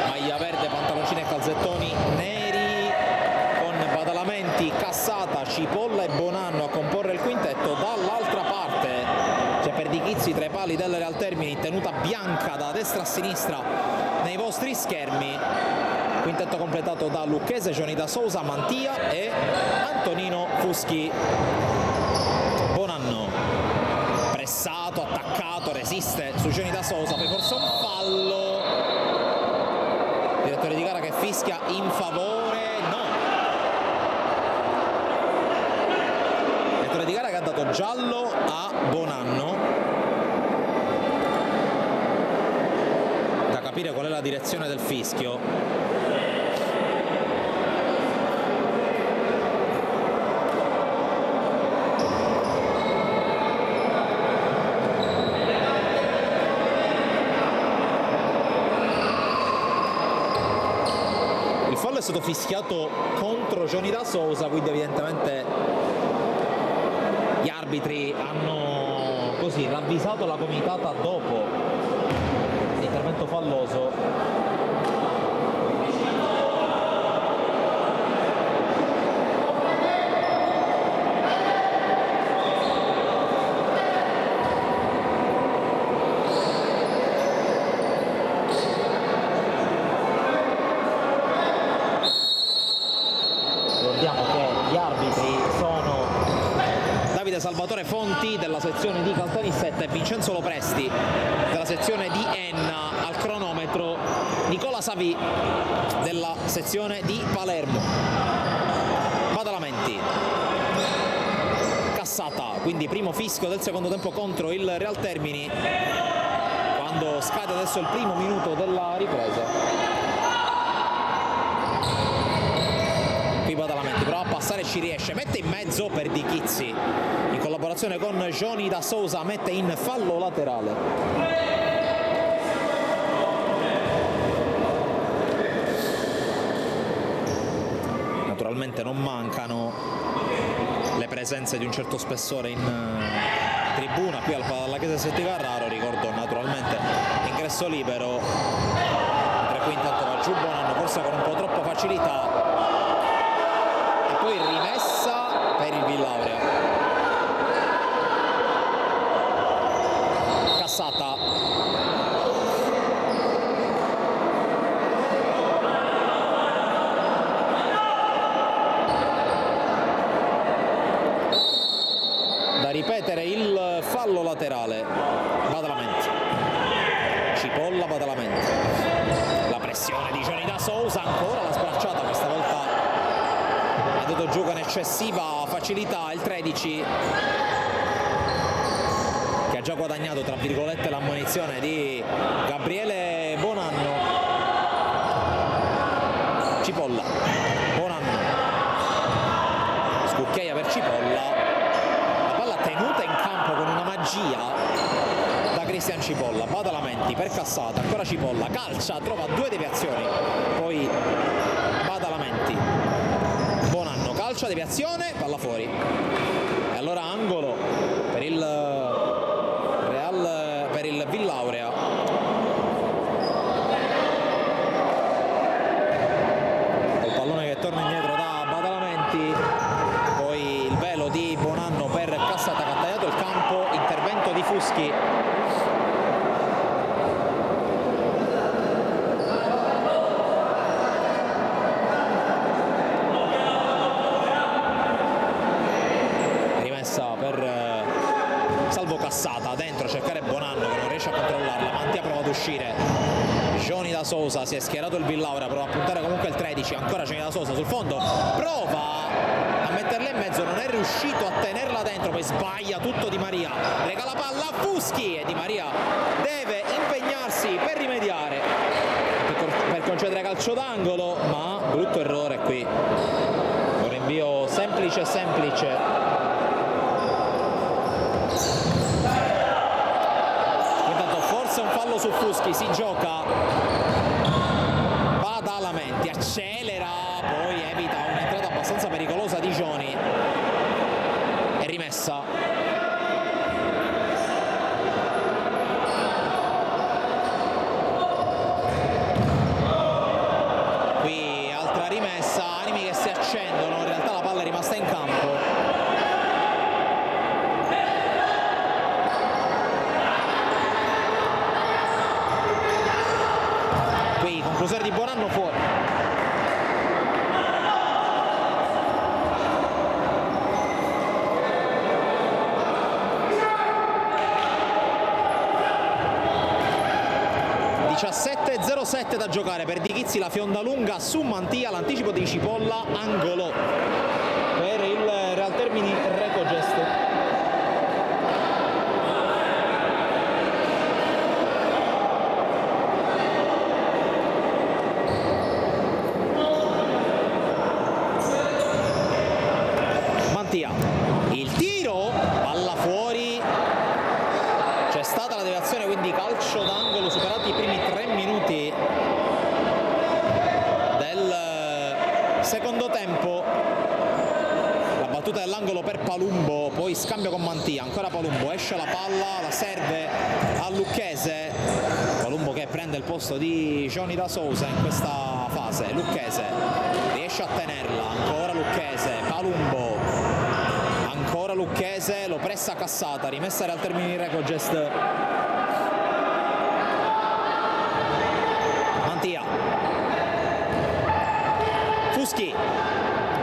maglia verde, pantaloncini e calzettoni neri, con Badalamenti, Cassata, Cipolla e Bonanno a comporre il quintetto. Dall'altra parte c'è Perdichizzi tra i pali del Real Termini, tenuta bianca da destra a sinistra nei vostri schermi. Quintetto completato da Lucchese, Johnny da Sousa, Mantia e Antonino Fuschi. Bonanno pressato, attaccato, resiste su Johnny da Sousa, poi forse un fallo. Direttore di gara che fischia in favore, no. Direttore di gara che ha dato giallo a Bonanno. Da capire qual è la direzione del fischio. Il fallo è stato fischiato contro Johnny da Sousa, quindi evidentemente gli arbitri hanno così ravvisato la comitata dopo l'intervento falloso Salvatore Fonti della sezione di Caltanissetta e Vincenzo Lopresti della sezione di Enna. Al cronometro Nicola Savì della sezione di Palermo. Badalamenti, Cassata, quindi primo fischio del secondo tempo contro il Real Termini quando scade adesso il primo minuto della ripresa. Qui Badalamenti prova a passare e ci riesce, mette in mezzo per Di Chizzi in collaborazione con Johnny da Sousa, mette in fallo laterale. Naturalmente non mancano le presenze di un certo spessore in tribuna qui alla Chiesa Setti Carraro. Ricordo naturalmente ingresso libero, mentre qui intanto va giù Bonanno, forse con un po' troppa facilità, e poi rimessa per il Villaurea. Cassata, da ripetere il fallo laterale. Badalamenti, Cipolla, Badalamenti, la pressione di Johnny da Sousa, ancora la sbracciata, questa volta ha dato giù con eccessiva facilità il 13, che ha già guadagnato tra virgolette l'ammonizione di Gabriele Bonanno. Cipolla, Bonanno, scucchiaia per Cipolla, tenuta in campo con una magia da Cristian Cipolla. Badalamenti per Cassata, ancora Cipolla, calcia, trova due deviazioni, poi Badalamenti, Bonanno, calcia, deviazione, palla fuori, e allora angolo per il Real, per il Villaurea. Col pallone che torna indietro da Badalamenti, poi il velo di Bonanno per Cassata che ha tagliato il campo, intervento di Fuschi. Rimessa per Salvo Cassata, dentro a cercare Bonanno che non riesce a controllarla, Mantia prova ad uscire, Johnny da Sousa, si è schierato il Villaurea, prova a puntare comunque il 13, ancora Johnny da Sousa sul fondo, prova a metterla in mezzo, non è riuscito a tenerla dentro, poi sbaglia tutto Di Maria, regala palla a Fuschi e Di Maria deve impegnarsi per rimediare, per concedere calcio d'angolo, ma brutto errore qui, un rinvio semplice. Intanto forse un fallo su Fuschi, si gioca Badalamenti, accelera, poi evita un'entrata abbastanza pericolosa di Johnny e rimessa. Qui altra rimessa, animi che si accendono, in realtà la palla è rimasta in campo. Qui conclusione di Bonanno, fuori. (17:07) da giocare per Di Chizzi, la fionda lunga su Mantia, l'anticipo di Cipolla, angolo per il Real Termini Recogest. Mantia, il tiro, palla fuori, c'è stata la deviazione, quindi calcio d'angolo, superati i primi 3 minuti del secondo tempo. La battuta dell'angolo per Palumbo, poi scambio con Mantia, ancora Palumbo, esce la palla, la serve a Lucchese, Palumbo che prende il posto di Johnny da Sousa in questa fase, Lucchese riesce a tenerla, ancora Lucchese, Palumbo, ancora Lucchese, lo pressa Cassata, rimessa al Termini Recogest. Mantia, Fuschi,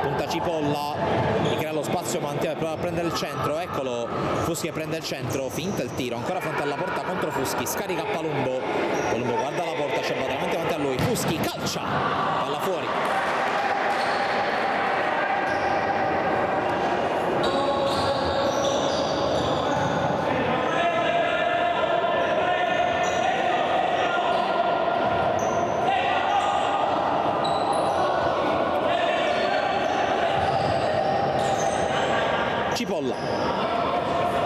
punta Cipolla, mi crea lo spazio spazio Mantia per provare a prendere il centro, eccolo Fuschi che prende il centro, finta il tiro, ancora fronte alla porta contro Fuschi, scarica Palumbo, Palumbo guarda la porta, c'è davanti a lui, Fuschi calcia, palla fuori. Cipolla,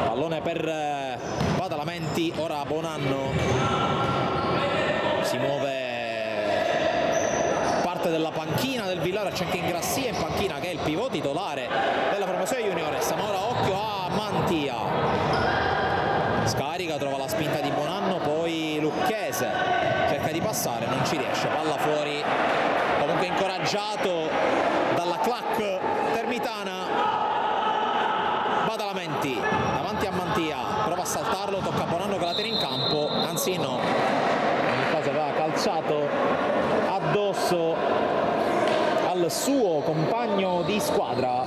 pallone per Badalamenti, ora Bonanno si muove, parte della panchina del Villara, c'è anche Ingrassia in panchina che è il pivot titolare della formazione juniores, ma ora occhio a Mantia, scarica, trova la spinta di Bonanno, poi Lucchese cerca di passare, non ci riesce, palla fuori, comunque incoraggiato dalla clac termitana. Badalamenti davanti a Mantia, prova a saltarlo, tocca a Bonanno che la tiene in campo, anzi no, in caso aveva calciato addosso al suo compagno di squadra.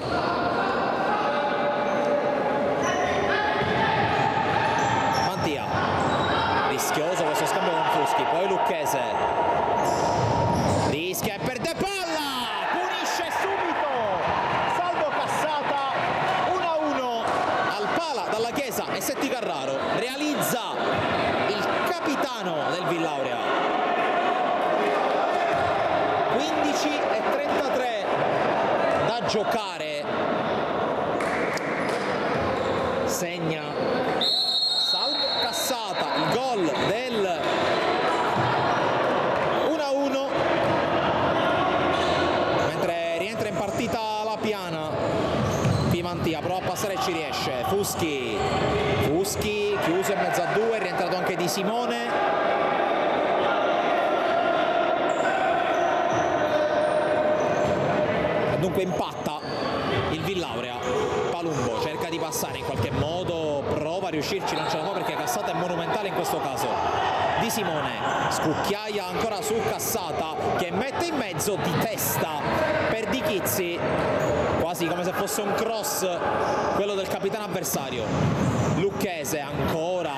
Mantia, rischioso questo scambio con Fuschi, poi Lucchese rischia e perde palla, punisce subito Salvo Cassata, 1-1 al pala dalla Chiesa e Setti Carraro realizza il capitano del Villaurea. 15:33 da giocare, segna Salvo Cassata il gol del 1-1, mentre rientra in partita la Piana. Mantia prova a passare e ci riesce, Fuschi chiuso in mezzo a due, è rientrato anche Di Simone, e dunque impatta il Villaurea. Palumbo cerca di passare in qualche modo, prova a riuscirci, non ce la fa perché Cassata è monumentale in questo caso. Di Simone scucchiaia ancora su Cassata che mette in mezzo di testa per Di Chizzi, quasi come se fosse un cross quello del capitano avversario. Lucchese ancora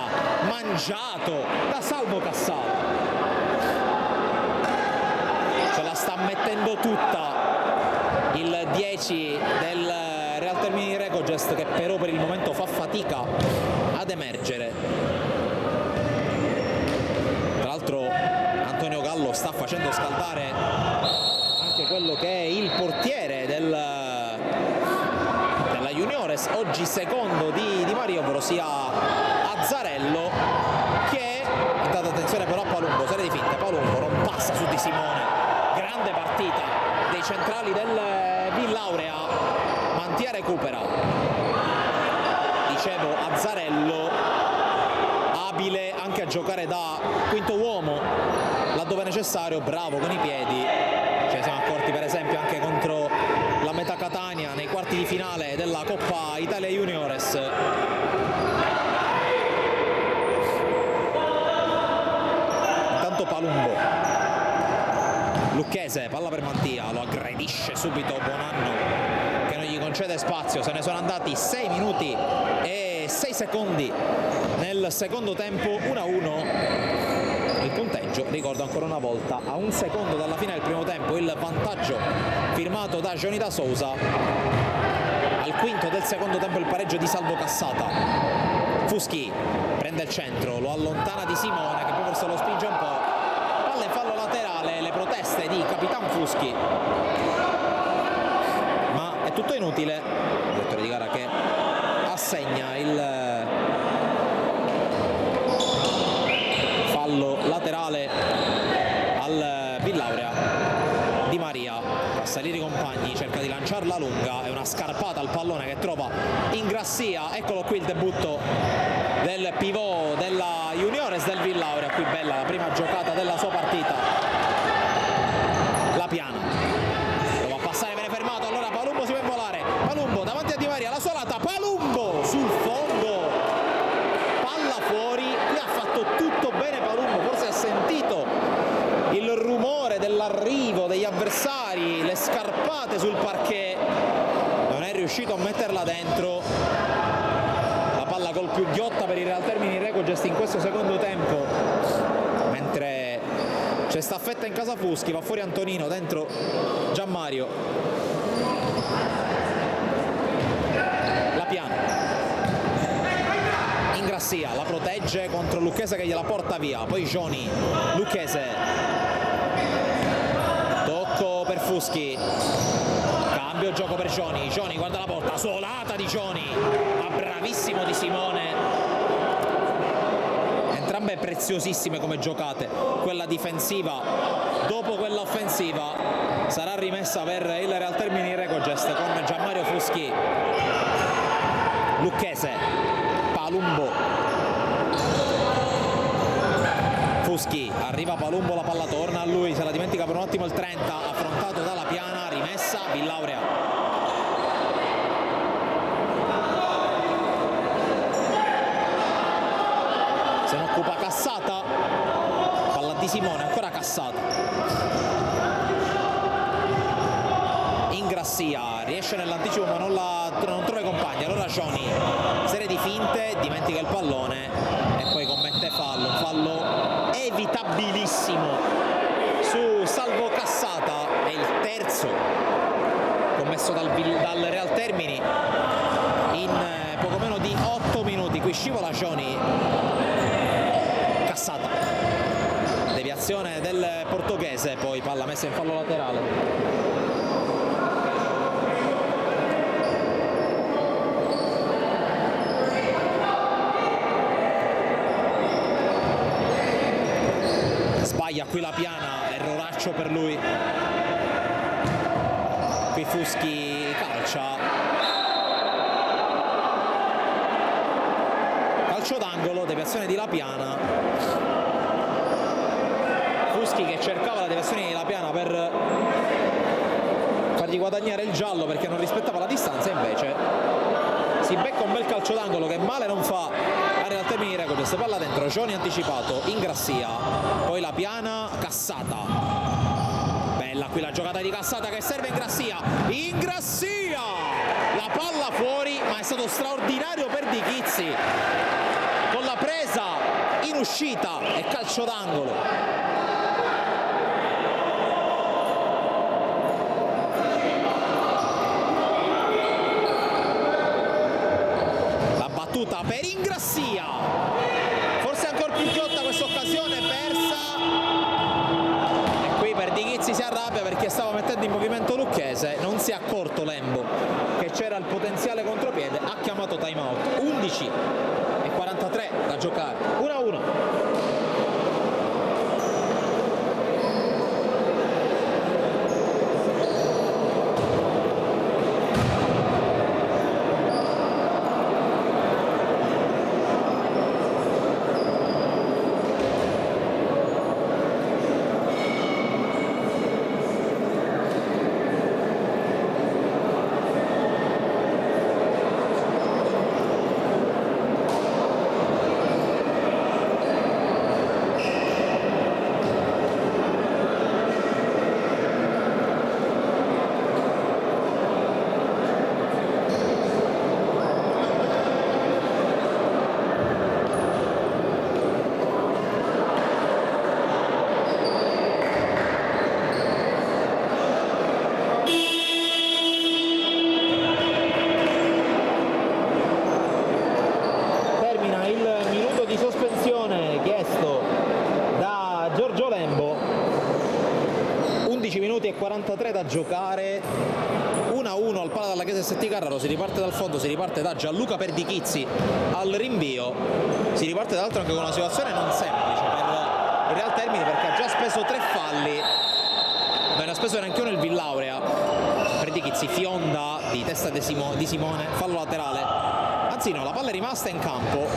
mangiato da Salvo Cassata, ce la sta mettendo tutta il 10 del Real Termini Recogest, che però per il momento fa fatica ad emergere. Tra l'altro Antonio Gallo sta facendo scaldare anche quello che è il portiere della Juniores, oggi secondo di Mario, ovvero sia Azzarello, che intanto attenzione però a Palumbo, serie di finte, Palumbo non passa su Di Simone, grande partita dei centrali del Villaurea. Mantia recupera, dicevo Azzarello abile anche a giocare da quinto uomo laddove necessario, bravo con i piedi, ce ne siamo accorti per esempio anche contro la Meta Catania nei quarti di finale della Coppa Italia Juniores. Intanto Palumbo, Lucchese, palla per Mantia, lo aggredisce subito Bonanno che non gli concede spazio, se ne sono andati 6 minuti e 6 secondi nel secondo tempo, 1-1 il punteggio, ricordo ancora una volta a un secondo dalla fine del primo tempo il vantaggio firmato da Jonida Sousa. Al quinto del secondo tempo il pareggio di Salvo Cassata. Fuschi prende il centro, lo allontana Di Simone che poi forse lo spinge un po', palla in fallo laterale, le proteste di Capitan Fuschi, ma è tutto inutile, il direttore di gara che assegna il fallo laterale al Villaurea. Di Maria passa lì i compagni, cerca di lanciarla lunga, è una scarpata al pallone che trova Ingrassia. Eccolo qui il debutto del pivot della Juniores del Villaurea, qui bella la prima giocata della sua partita. La Piana prova a passare, viene fermato, allora Palumbo si può involare, Palumbo davanti a Di Maria, la solata, Palumbo sul fondo, palla fuori, qui ha fatto tutto bene Palumbo, forse ha sentito il rumore dell'arrivo degli avversari, le scarpate sul parquet, non è riuscito riuscito a metterla dentro. La palla col più ghiotta per il Real Termini Recogest in questo secondo tempo, mentre c'è staffetta in casa Fuschi, va fuori Antonino, dentro Gianmario. La Piana, Ingrassia, la protegge contro Lucchese che gliela porta via, poi Gioni, Lucchese, tocco per Fuschi, cambio gioco per Gioni, Gioni guarda la porta, suolata di Gioni, ma bravissimo di Simone. Entrambe preziosissime come giocate, quella difensiva dopo quella offensiva sarà rimessa per il Real Termini Recogest con Gianmario Fuschi. Lucchese, Palumbo, Fuschi, arriva Palumbo, la palla torna a lui, se la dimentica per un attimo il 30, affrontato dalla Piana, rimessa Villaurea. Se ne occupa Cassata, palla di Simone, ancora Cassata. Ingrassia, riesce nell'anticipo ma non trova i compagni, allora Gioni, serie di finte, dimentica il pallone e poi commette fallo, un fallo evitabilissimo su Salvo Cassata, è il terzo commesso dal Real Termini in poco meno di 8 minuti, qui scivola Gioni, Cassata, deviazione del portoghese, poi palla messa in fallo laterale. Sbaglia qui la Piana, erroraccio per lui, qui Fuschi calcia, calcio d'angolo, deviazione di La Piana. Fuschi che cercava la deviazione di La Piana per fargli guadagnare il giallo perché non rispettava la distanza, invece si becca un bel calcio d'angolo che male non fa a Real Termini Recogest. Palla dentro, Gioni anticipato, Ingrassia, poi La Piana, Cassata, bella qui la giocata di Cassata che serve Ingrassia, Ingrassia, la palla fuori, ma è stato straordinario per Di Chizzi con la presa in uscita e calcio d'angolo. Per Ingrassia, forse ancora più ghiotta questa occasione persa, e qui per Di Chizzi si arrabbia perché stava mettendo in movimento Lucchese, non si è accorto Lembo che c'era il potenziale contropiede, ha chiamato time out. 11:43 da giocare, 1-1. Giorgio Lembo. 11 minuti e 43 da giocare, 1-1 al Pala dalla Chiesa ST Carraro. Si riparte dal fondo, si riparte da Gianluca Perdichizzi al rinvio, si riparte dall'altro anche con una situazione non semplice per il Real Termini, perché ha già speso 3 falli, non ne ha speso neanche uno il Villaurea. Perdichizzi fionda di testa di Simone, fallo laterale, anzi no, la palla è rimasta in campo.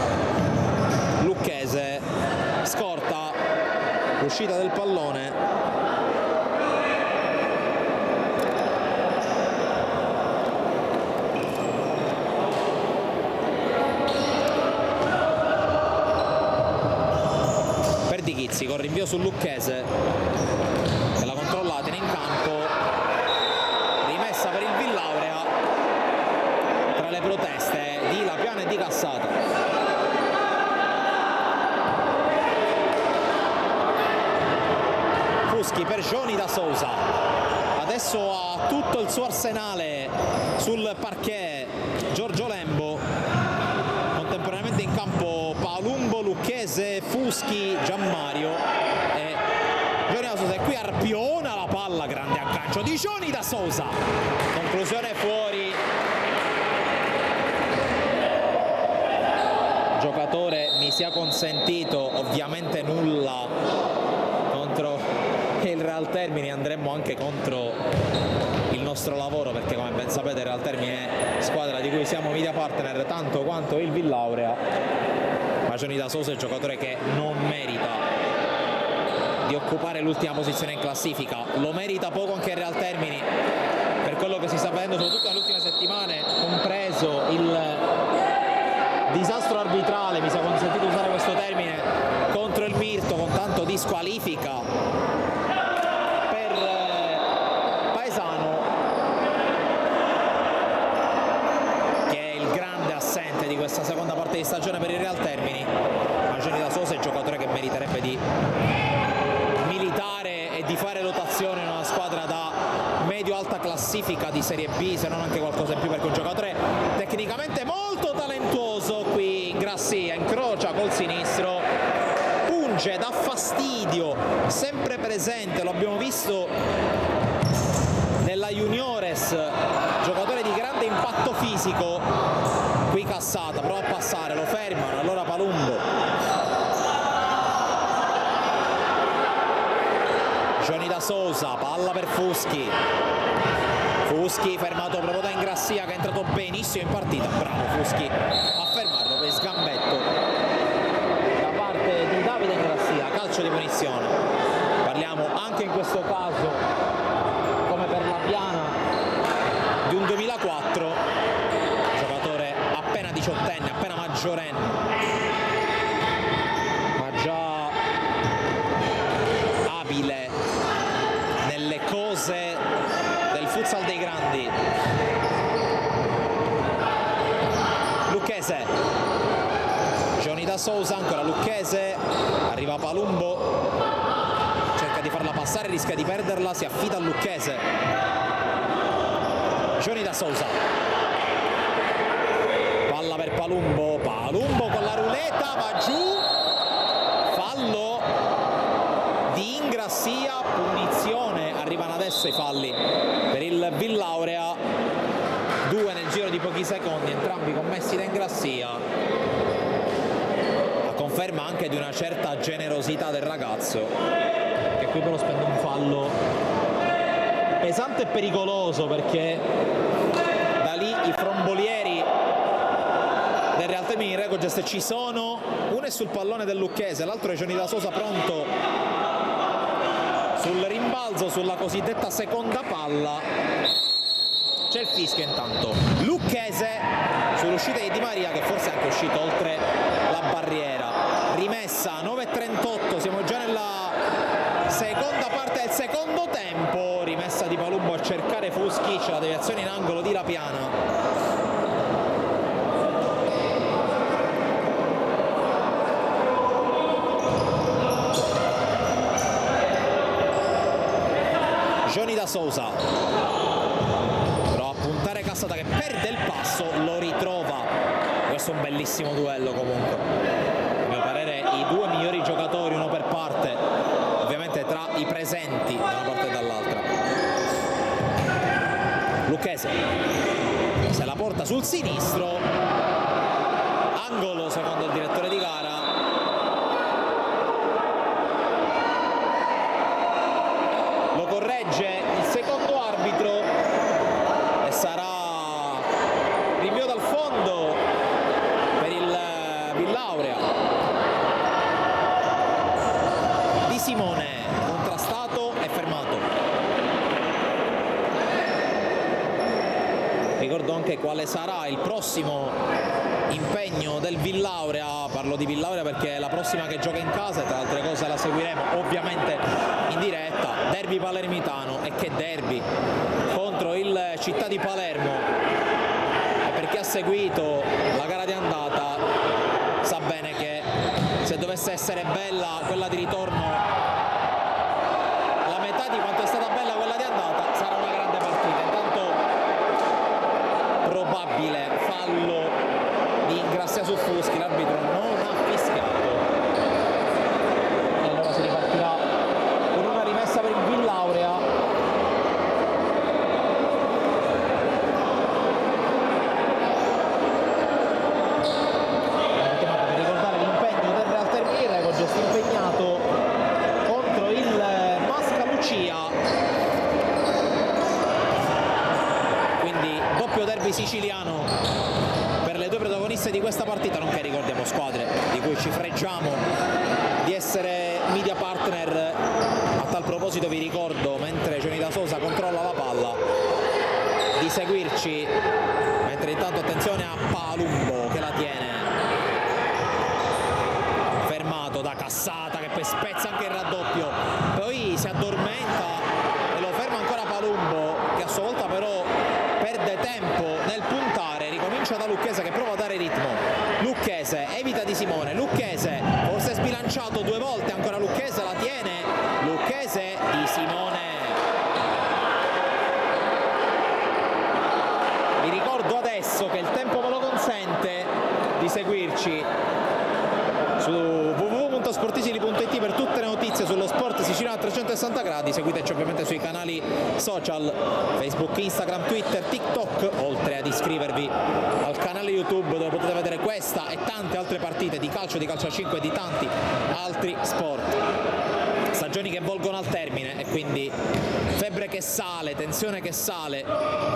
Lucchese scorta l'uscita del pallone, Perdichizzi con rinvio su Lucchese che la controlla, tiene in campo, rimessa per il Villaurea, le proteste di Lapiana e di Cassata. Fuschi per Johnny da Sousa, adesso ha tutto il suo arsenale sul parquet Giorgio Lembo, contemporaneamente in campo Palumbo, Lucchese, Fuschi, Gianmario e Johnny da Sousa, e qui arpiona la palla, grande aggancio di Johnny da Sousa, conclusione fuori. Giocatore, mi sia consentito, ovviamente nulla contro il Real Termini, andremmo anche contro il nostro lavoro, perché come ben sapete il Real Termini è squadra di cui siamo media partner tanto quanto il Villaurea, ma Johnny da Sousa è un giocatore che non merita di occupare l'ultima posizione in classifica, lo merita poco anche il Real Termini per quello che si sta vedendo soprattutto nelle ultime settimane, compreso il disastro arbitrale, mi sia consentito usare questo termine, contro il Mirto, con tanto di squalifica per Paesano, che è il grande assente di questa seconda parte di stagione per il Real Termini. Ma Johnny da Sousa è un giocatore che meriterebbe di militare e di fare rotazione in una squadra da medio-alta classifica di Serie B, se non anche qualcosa in più, perché è un giocatore tecnicamente molto talentuoso. Qui Ingrassia incrocia col sinistro, punge, dà fastidio, sempre presente, lo abbiamo visto nella Juniores, giocatore di grande impatto fisico. Qui Cassata prova a passare, lo fermano, allora Palumbo, Johnny da Sousa, palla per Fuschi, Fuschi fermato proprio da Ingrassia, che è entrato benissimo in partita, bravo Fuschi a fermarlo per sgambetto da parte di Davide Ingrassia, calcio di punizione. Parliamo anche in questo caso, come per la Piana, di un 2004, giocatore appena diciottenne, appena maggiorenne, ma già abile nelle cose del futsal dei grandi. Lucchese, Johnny da Sousa, ancora Lucchese, arriva Palumbo, cerca di farla passare, rischia di perderla, si affida a Lucchese. Johnny da Sousa, palla per Palumbo, Palumbo con la ruleta, va giù, fallo di Ingrassia, punizione. Arrivano adesso i falli per il Villaurea, due nel giro di pochi secondi, entrambi commessi da Ingrassia, a conferma anche di una certa generosità del ragazzo, che qui però spende un fallo pesante e pericoloso, perché da lì i frombolieri del Real Termini Recoges ci sono, uno è sul pallone del Lucchese, l'altro è Johnny da Sousa pronto sul rimbalzo, sulla cosiddetta seconda palla. C'è il fischio intanto. Lucchese sull'uscita di Di Maria, che forse è anche uscito oltre la barriera. Rimessa 9:38, siamo già nella seconda parte del secondo tempo. Rimessa di Palumbo a cercare Fuschi, c'è la deviazione in angolo di Lapiana. Johnny da Sousa prova a puntare Cassata, che perde il passo, lo ritrova. Questo è un bellissimo duello comunque, a mio parere i due migliori giocatori, uno per parte, ovviamente tra i presenti da una parte e dall'altra. Lucchese se la porta sul sinistro, angolo secondo il direttore di gara. Lo corregge il secondo arbitro e sarà rinvio dal fondo per il Villaurea. Di Simone contrastato e fermato. Ricordo anche quale sarà il prossimo impegno del Villaurea, parlo di Villaurea perché è la prossima che gioca in casa e tra altre cose la seguiremo ovviamente in diretta. Derby palermitano, e che derby, contro il Città di Palermo, e per chi ha seguito la gara di andata sa bene che se dovesse essere bella quella di ritorno, la metà di quanto è stata bella quella di andata, sarà una grande partita. Intanto probabile fallo di Ingrassia su Fuschi, l'arbitro non ha fischiato e allora si ripartirà con una rimessa per il Villaurea. Impegnato contro il Mascalucia, quindi doppio derby siciliano per le due protagoniste di questa partita, nonché ricordiamo squadre di cui ci freggiamo di essere media partner. A tal proposito vi ricordo, mentre Jonida Sosa controlla la palla, di seguirci, mentre intanto attenzione a Palumbo che la tiene, da Cassata che poi spezza anche il raddoppio, poi si addormenta e lo ferma ancora Palumbo, che a sua volta però perde tempo nel puntare. Ricomincia da Lucchese che prova a dare ritmo, Lucchese evita Di Simone, Lucchese forse sbilanciato due volte, ancora Lucchese la tiene, Lucchese, Di Simone. Vi ricordo adesso che il tempo me lo consente di seguirci su www.sportisili.it per tutte le notizie sullo sport siciliano a 360 gradi. Seguiteci ovviamente sui canali social Facebook, Instagram, Twitter, TikTok, oltre ad iscrivervi al canale YouTube dove potete vedere questa e tante altre partite di calcio a 5 e di tanti altri sport. Stagioni che volgono al termine e quindi febbre che sale, tensione che sale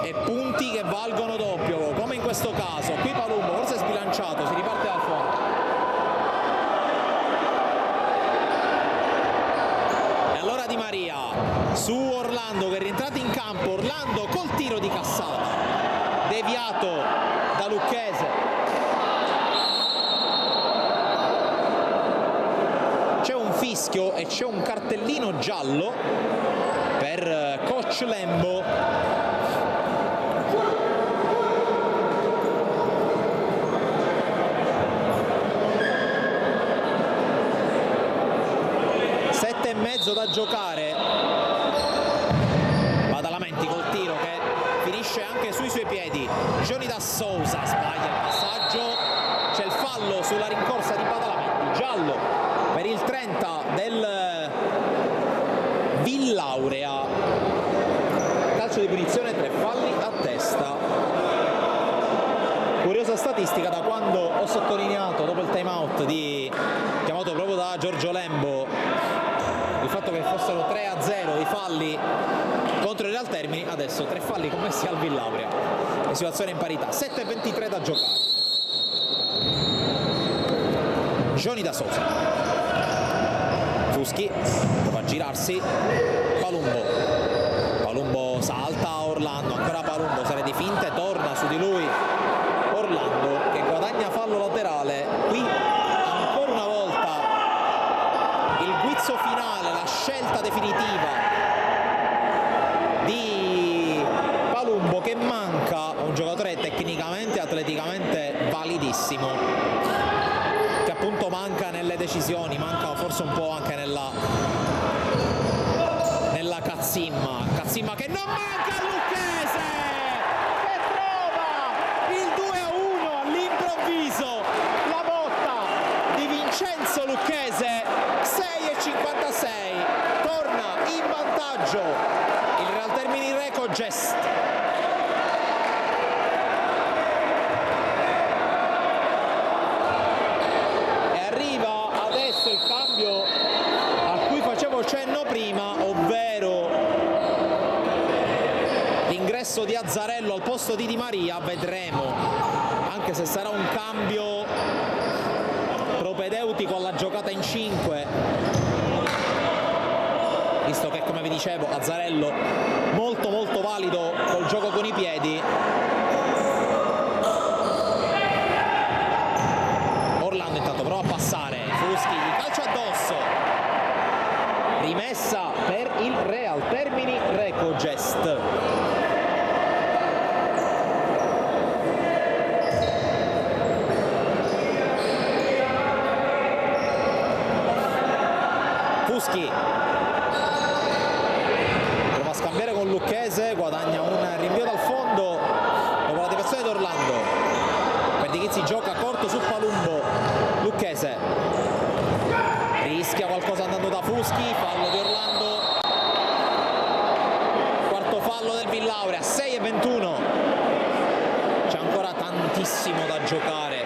e punti che valgono doppio, come in questo caso. Qui Palumbo forse è sbilanciato, si riparte dal fondo. Allora Di Maria su Orlando che è rientrato in campo, Orlando col tiro di Cassata, deviato da Lucchese. C'è un fischio e c'è un cartellino giallo per coach Lembo. E mezzo da giocare, Badalamenti col tiro che finisce anche sui suoi piedi, Jonida Sousa sbaglia il passaggio, c'è il fallo sulla rincorsa di Badalamenti, giallo per il 30 del Villaurea, calcio di punizione, 3 falli a testa. Curiosa statistica da quando ho sottolineato dopo il time out chiamato proprio da Giorgio Lembo il fatto che fossero 3-0 i falli contro il Real Termini, adesso 3 falli commessi al Villaurea, la situazione in parità, 7:23 da giocare. Jonida Sosa, Fuschi prova a girarsi, Palumbo salta Orlando, ancora Palumbo, serie di finte, torna su di lui Orlando che guadagna fallo laterale. Qui ancora una volta il guizzo finale, la scelta definitiva di Palumbo che manca, un giocatore tecnicamente e atleticamente validissimo, che appunto manca nelle decisioni, manca forse un po' anche nella Cazzimma che non manca a Lucchese che trova il 2-1 all'improvviso, la botta di Vincenzo Lucchese, 6:56, torna in vantaggio il Real Termini Recogest. E arriva adesso il cambio a cui facevo cenno prima, ovvero l'ingresso di Azzarello al posto di Di Maria. Vedremo, anche se sarà un cambio propedeutico alla giocata in 5, visto che, come vi dicevo, Azzarello molto valido col gioco con i piedi. Orlando intanto prova a passare, Fuschi gli calcia addosso, rimessa per il Real Termini Recogest. Fuschi prova a scambiare con Lucchese, guadagna un rinvio dal fondo dopo la deviazione di Orlando. Perdichizzi gioca corto su Palumbo, Lucchese rischia qualcosa andando da Fuschi, fallo di Orlando, quarto fallo del Villaurea, 6:21, c'è ancora tantissimo da giocare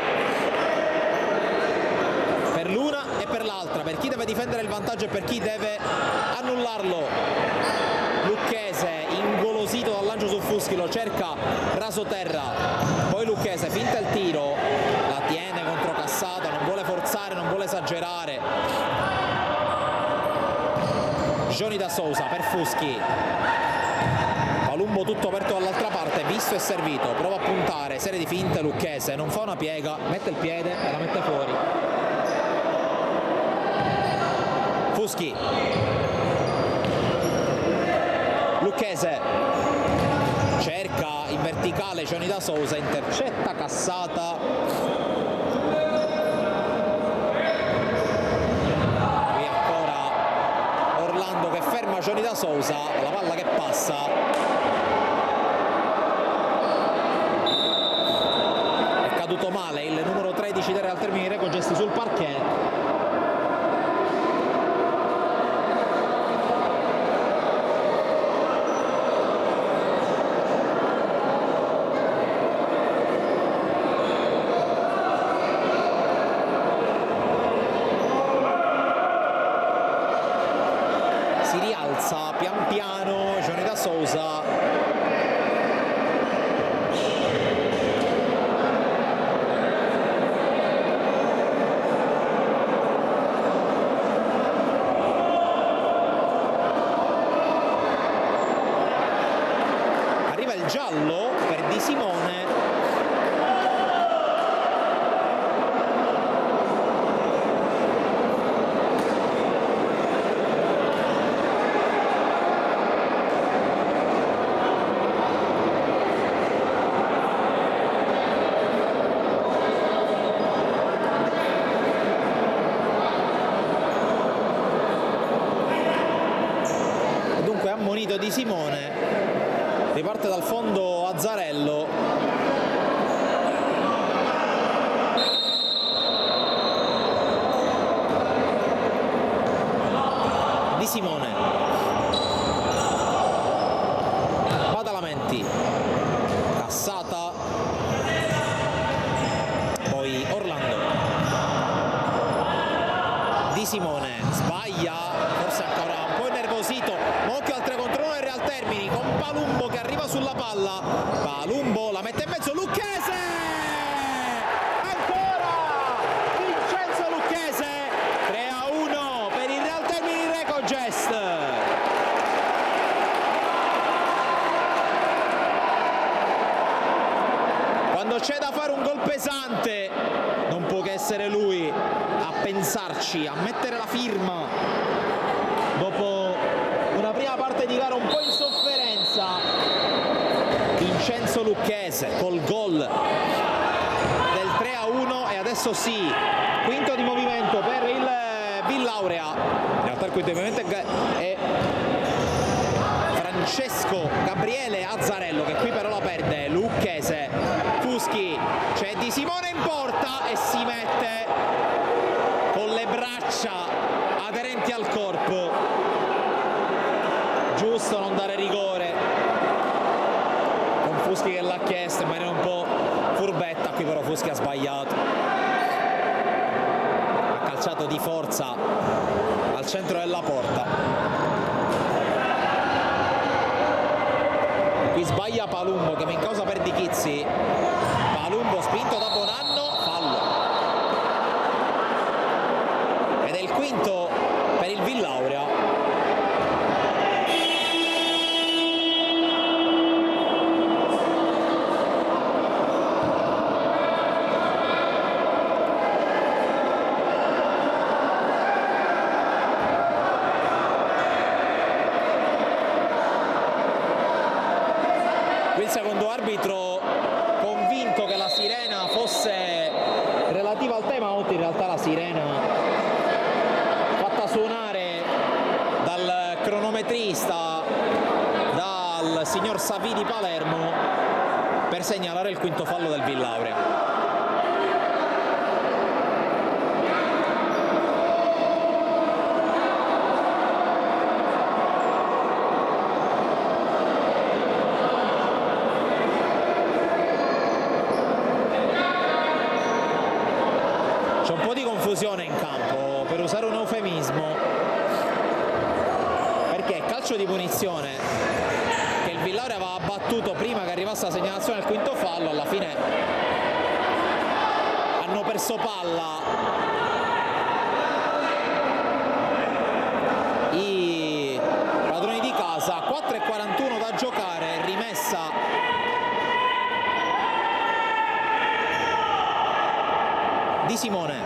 per l'una e per l'altra, per chi deve difendere il vantaggio e per chi deve annullarlo. Lucchese ingolosito dal lancio su Fuschi, lo cerca raso terra, poi Lucchese finta il tiro, la tiene contro Cassata, non vuole forzare, non vuole esagerare. Johnny da Sousa per Fuschi, Palumbo tutto aperto dall'altra parte, visto e servito, prova a puntare, serie di finte, Lucchese non fa una piega, mette il piede e la mette fuori. Fuschi, Lucchese cerca in verticale Johnny da Sousa, intercetta Cassata, qui ancora Orlando che ferma Johnny da Sousa, la palla che passa, è caduto male il numero 13 del Real Termini, con gesti sul parquet. Si rialza pian piano Johnny da Sousa, arriva il giallo per Di Simone. Dunque ammonito Di Simone, riparte dal fondo Azzarello, Di Simone, Badalamenti, Cassata, poi Orlando, Di Simone sbaglia, forse ancora un po' innervosito, ma occhio al 3 contro 1 del Real Termini con Palumbo che arriva sulla palla, Palumbo la mette in mezzo, Lucchese, ancora Vincenzo Lucchese, 3-1 per il Real Termini Recogest. Quando c'è da fare un gol pesante non può che essere lui a pensarci, a mettere la firma dopo una prima parte di gara un po' in sofferenza. Vincenzo Lucchese col gol del 3-1 e adesso sì, quinto di movimento per il Villaurea, in realtà il quinto di movimento è Francesco Gabriele Azzarello che qui però la perde. Lucchese, Fuschi, c'è Di Simone in porta e si mette con le braccia aderenti al corpo, giusto non dare rigore con Fuschi che l'ha chiesto in maniera un po' furbetta, qui però Fuschi ha sbagliato, ha calciato di forza al centro della porta. Qui sbaglia Palumbo che va in causa per Dichizzi, Palumbo spinto da Bonanno, fallo, ed è il quinto per il Villaurea. Il secondo arbitro convinto che la sirena fosse relativa al time out, in realtà la sirena fatta suonare signor Savì di Palermo per segnalare il quinto fallo del Villauria. C'è un po' di confusione in campo, per usare un eufemismo, perché calcio di punizione che il Villauria aveva battuto prima che arrivasse la segnalazione del quinto fallo, alla fine hanno perso palla i padroni di casa. 4:41 da giocare, rimessa Di Simone,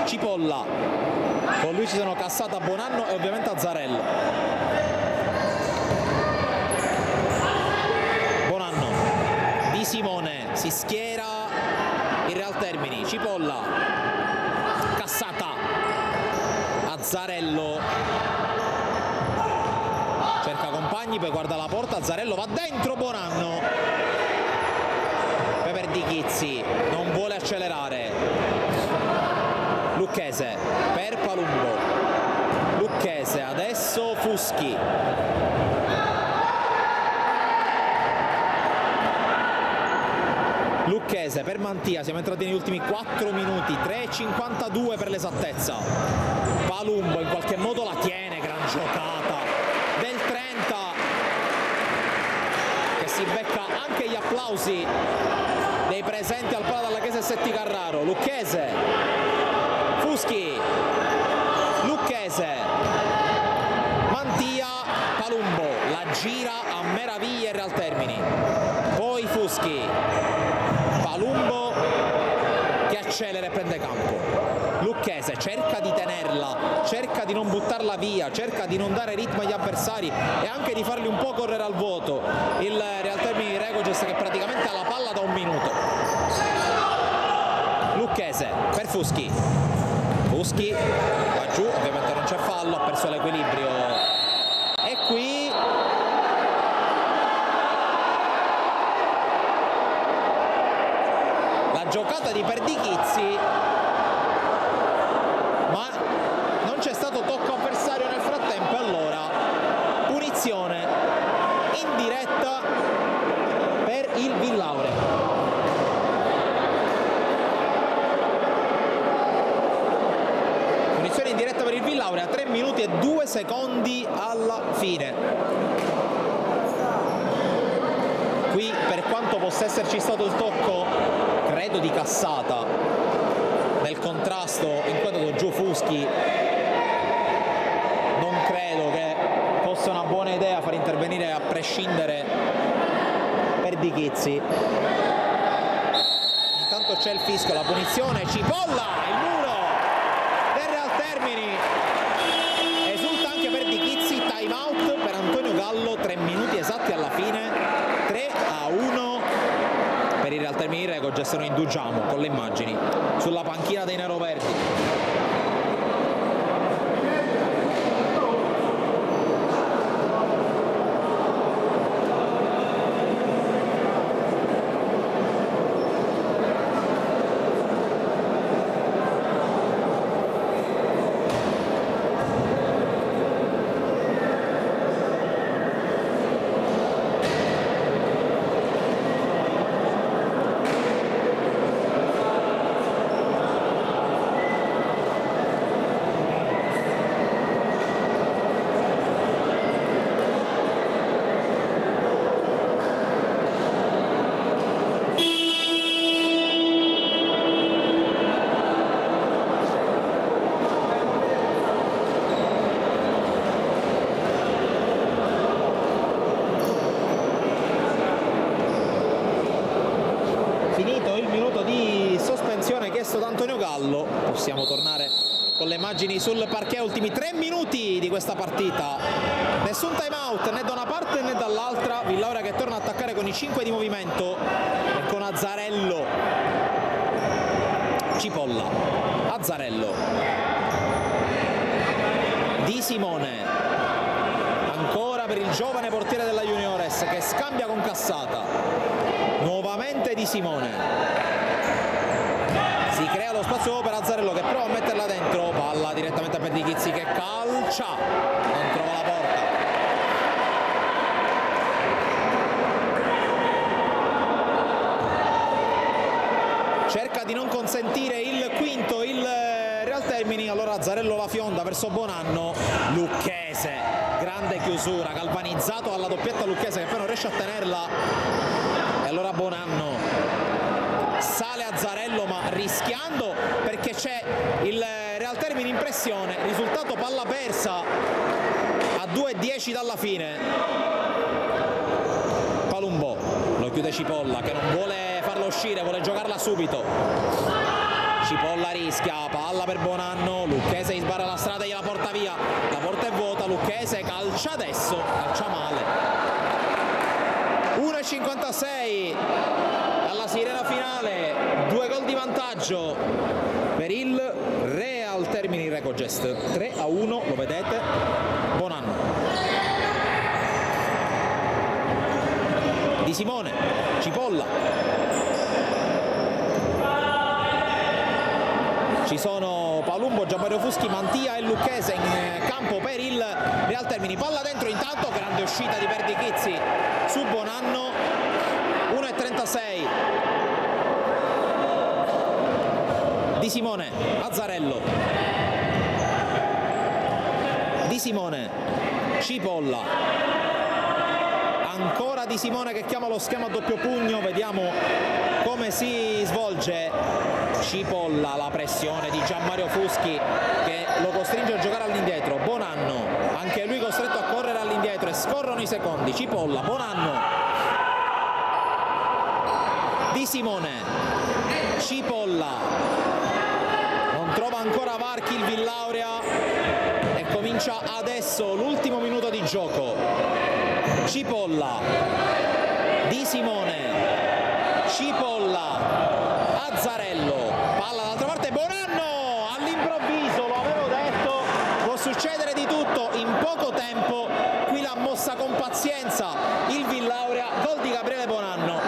Cipolla, con lui ci sono Cassata, Bonanno e ovviamente Azzarello. Bonanno, Di Simone si schiera in Real Termini, Cipolla, Cassata, Azzarello cerca compagni, poi guarda la porta, Azzarello va dentro, Bonanno, Peper Di Chizzi non vuole accelerare, Lucchese per Palumbo, Lucchese, adesso Fuschi, Lucchese per Mantia, siamo entrati negli ultimi 4 minuti, 3:52 per l'esattezza, Palumbo in qualche modo la tiene, gran giocata del 30 che si becca anche gli applausi dei presenti al Pala dalla Chiesa e Setti Carraro. Lucchese, Fuschi, Lucchese, Mantia, Palumbo, la gira a meraviglia in Real Termini, poi Fuschi, Palumbo che accelera e prende campo, Lucchese cerca di tenerla, cerca di non buttarla via, cerca di non dare ritmo agli avversari e anche di farli un po' correre al vuoto il Real Termini di Regoges, che praticamente ha la palla da un minuto. Lucchese per Fuschi, Fuschi va giù, ovviamente non c'è fallo, ha perso l'equilibrio e qui la giocata di Perdichizzi, ma non c'è stato tocco avversario nel frattempo, allora punizione in diretta per il Villauria. In diretta per il Villauria, 3 minuti e 2 secondi alla fine. Qui, per quanto possa esserci stato il tocco, credo di Cassata, nel contrasto in cui è andato giù Fuschi, non credo che fosse una buona idea far intervenire a prescindere per Di Chizzi. Intanto c'è il fischio, la punizione, Cipolla, il muro del Real Termini, esulta anche per Di Chizzi, time out per Antonio Gallo, 3 minuti esatti alla fine, 3-1 per il Real Termini Regoges. Noi indugiamo con le immagini sulla panchina dei neroverdi. Chiesto da Antonio Gallo, possiamo tornare con le immagini sul parquet. Ultimi 3 minuti di questa partita, nessun time out né da una parte né dall'altra. Villauria che torna a attaccare con i 5 di movimento e con Azzarello, Cipolla, Azzarello, Di Simone, ancora per il giovane portiere della Juniores Alves che scambia con Cassata, nuovamente Di Simone, si crea lo spazio per Azzarello che prova a metterla dentro, palla direttamente per Di Chizzi che calcia, non trova la porta. Cerca di non consentire il quinto il Real Termini, allora Azzarello la fionda verso Bonanno, Lucchese, grande chiusura, galvanizzato alla doppietta Lucchese che poi non riesce a tenerla, e allora Bonanno, sale Azzarello ma rischiando perché c'è il Real Termini in pressione, risultato palla persa a 2:10 dalla fine. Palumbo lo chiude Cipolla che non vuole farlo uscire, vuole giocarla subito. Cipolla rischia, palla per Bonanno, Lucchese gli sbarra la strada e gliela porta via, la porta è vuota, Lucchese calcia adesso, calcia male. 1:56 alla sirena finale, 2 gol di vantaggio per il Real Termini Recogest, 3-1, lo vedete, Bonanno. Di Simone, Cipolla, ci sono Palumbo, Gianmario Fuschi, Mantia e Lucchese in campo per il Real Termini, palla dentro intanto, grande uscita di Verdi Chizzi su Bonanno, 1:36. Di Simone, Azzarello, Di Simone, Cipolla, ancora Di Simone che chiama lo schema a doppio pugno, vediamo come si svolge. Cipolla, la pressione di Gianmario Fuschi che lo costringe a giocare all'indietro, Bonanno, anche lui costretto a correre all'indietro e scorrono i secondi, Cipolla, Bonanno, Di Simone, Cipolla, non trova ancora varchi il Villauria e comincia adesso l'ultimo minuto di gioco. Cipolla, Di Simone, Cipolla, Azzarello, palla dall'altra parte, Bonanno all'improvviso, lo avevo detto, può succedere di tutto in poco tempo, qui l'ha mossa con pazienza il Villauria, gol di Gabriele Bonanno,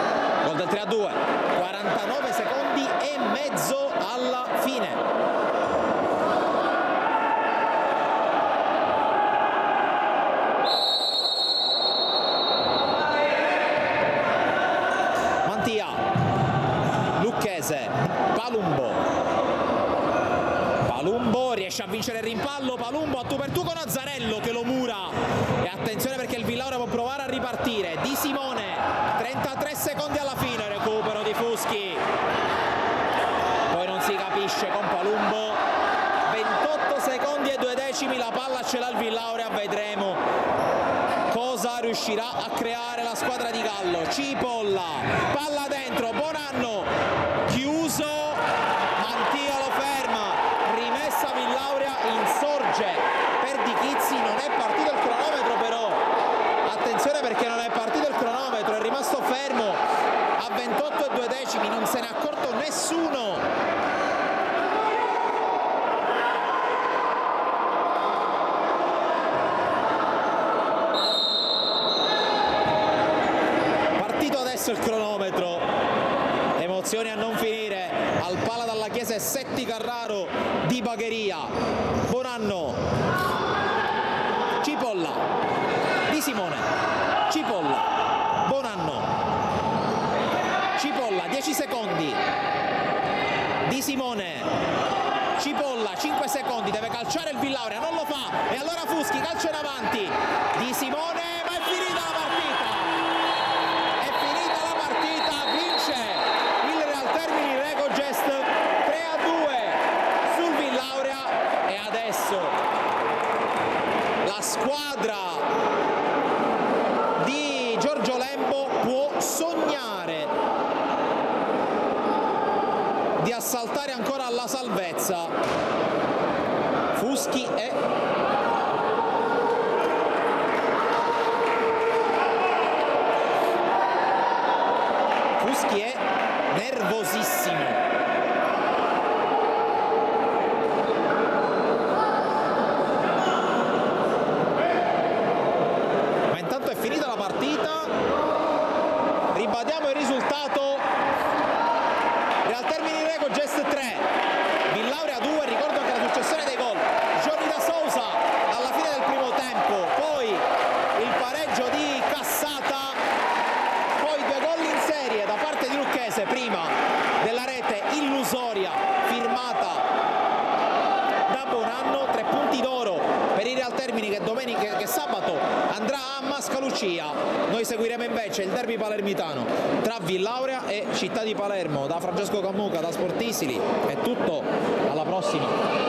gol del 3-2, 49 secondi e mezzo alla fine. Palumbo riesce a vincere il rimpallo, Palumbo a tu per tu con Azzarello che lo mura, e attenzione perché il Villauria può provare a ripartire. Di Simone, 33 secondi alla fine, recupero di Fuschi, poi non si capisce con Palumbo, 28 secondi e 2 decimi, la palla ce l'ha il Villauria, vedremo cosa riuscirà a creare la squadra di Gallo. Cipolla, palla dentro, Bonanno chiuso, Mantia lo ferma, rimessa Villauria, insorge per Di Chizzi, non è partito il cronometro però, attenzione perché non è partito il cronometro, è rimasto fermo a 28 e 2 decimi, non se ne è accorto nessuno. Il cronometro, emozioni a non finire, al pala dalla Chiesa e Setti Carraro di Bagheria, Bonanno, Cipolla, Di Simone, Cipolla, Bonanno, Cipolla, 10 secondi, Di Simone, Cipolla, 5 secondi, deve calciare il Villauria, non lo fa, e allora Fuschi calcia in avanti, Di Simone, ma è finita la partita! Vince il Real Termini Recogest 3-2 sul Villauria, e adesso la squadra di Giorgio Lembo può sognare di assaltare ancora la salvezza. Fuschi è nervosissimo. Ma intanto è finita la partita prima della rete illusoria firmata da Bonanno. 3 punti d'oro per il Real Termini che sabato andrà a Mascalucia. Noi seguiremo invece il derby palermitano tra Villaurea e Città di Palermo. Da Francesco Cammuca, da Sportisili è tutto, alla prossima.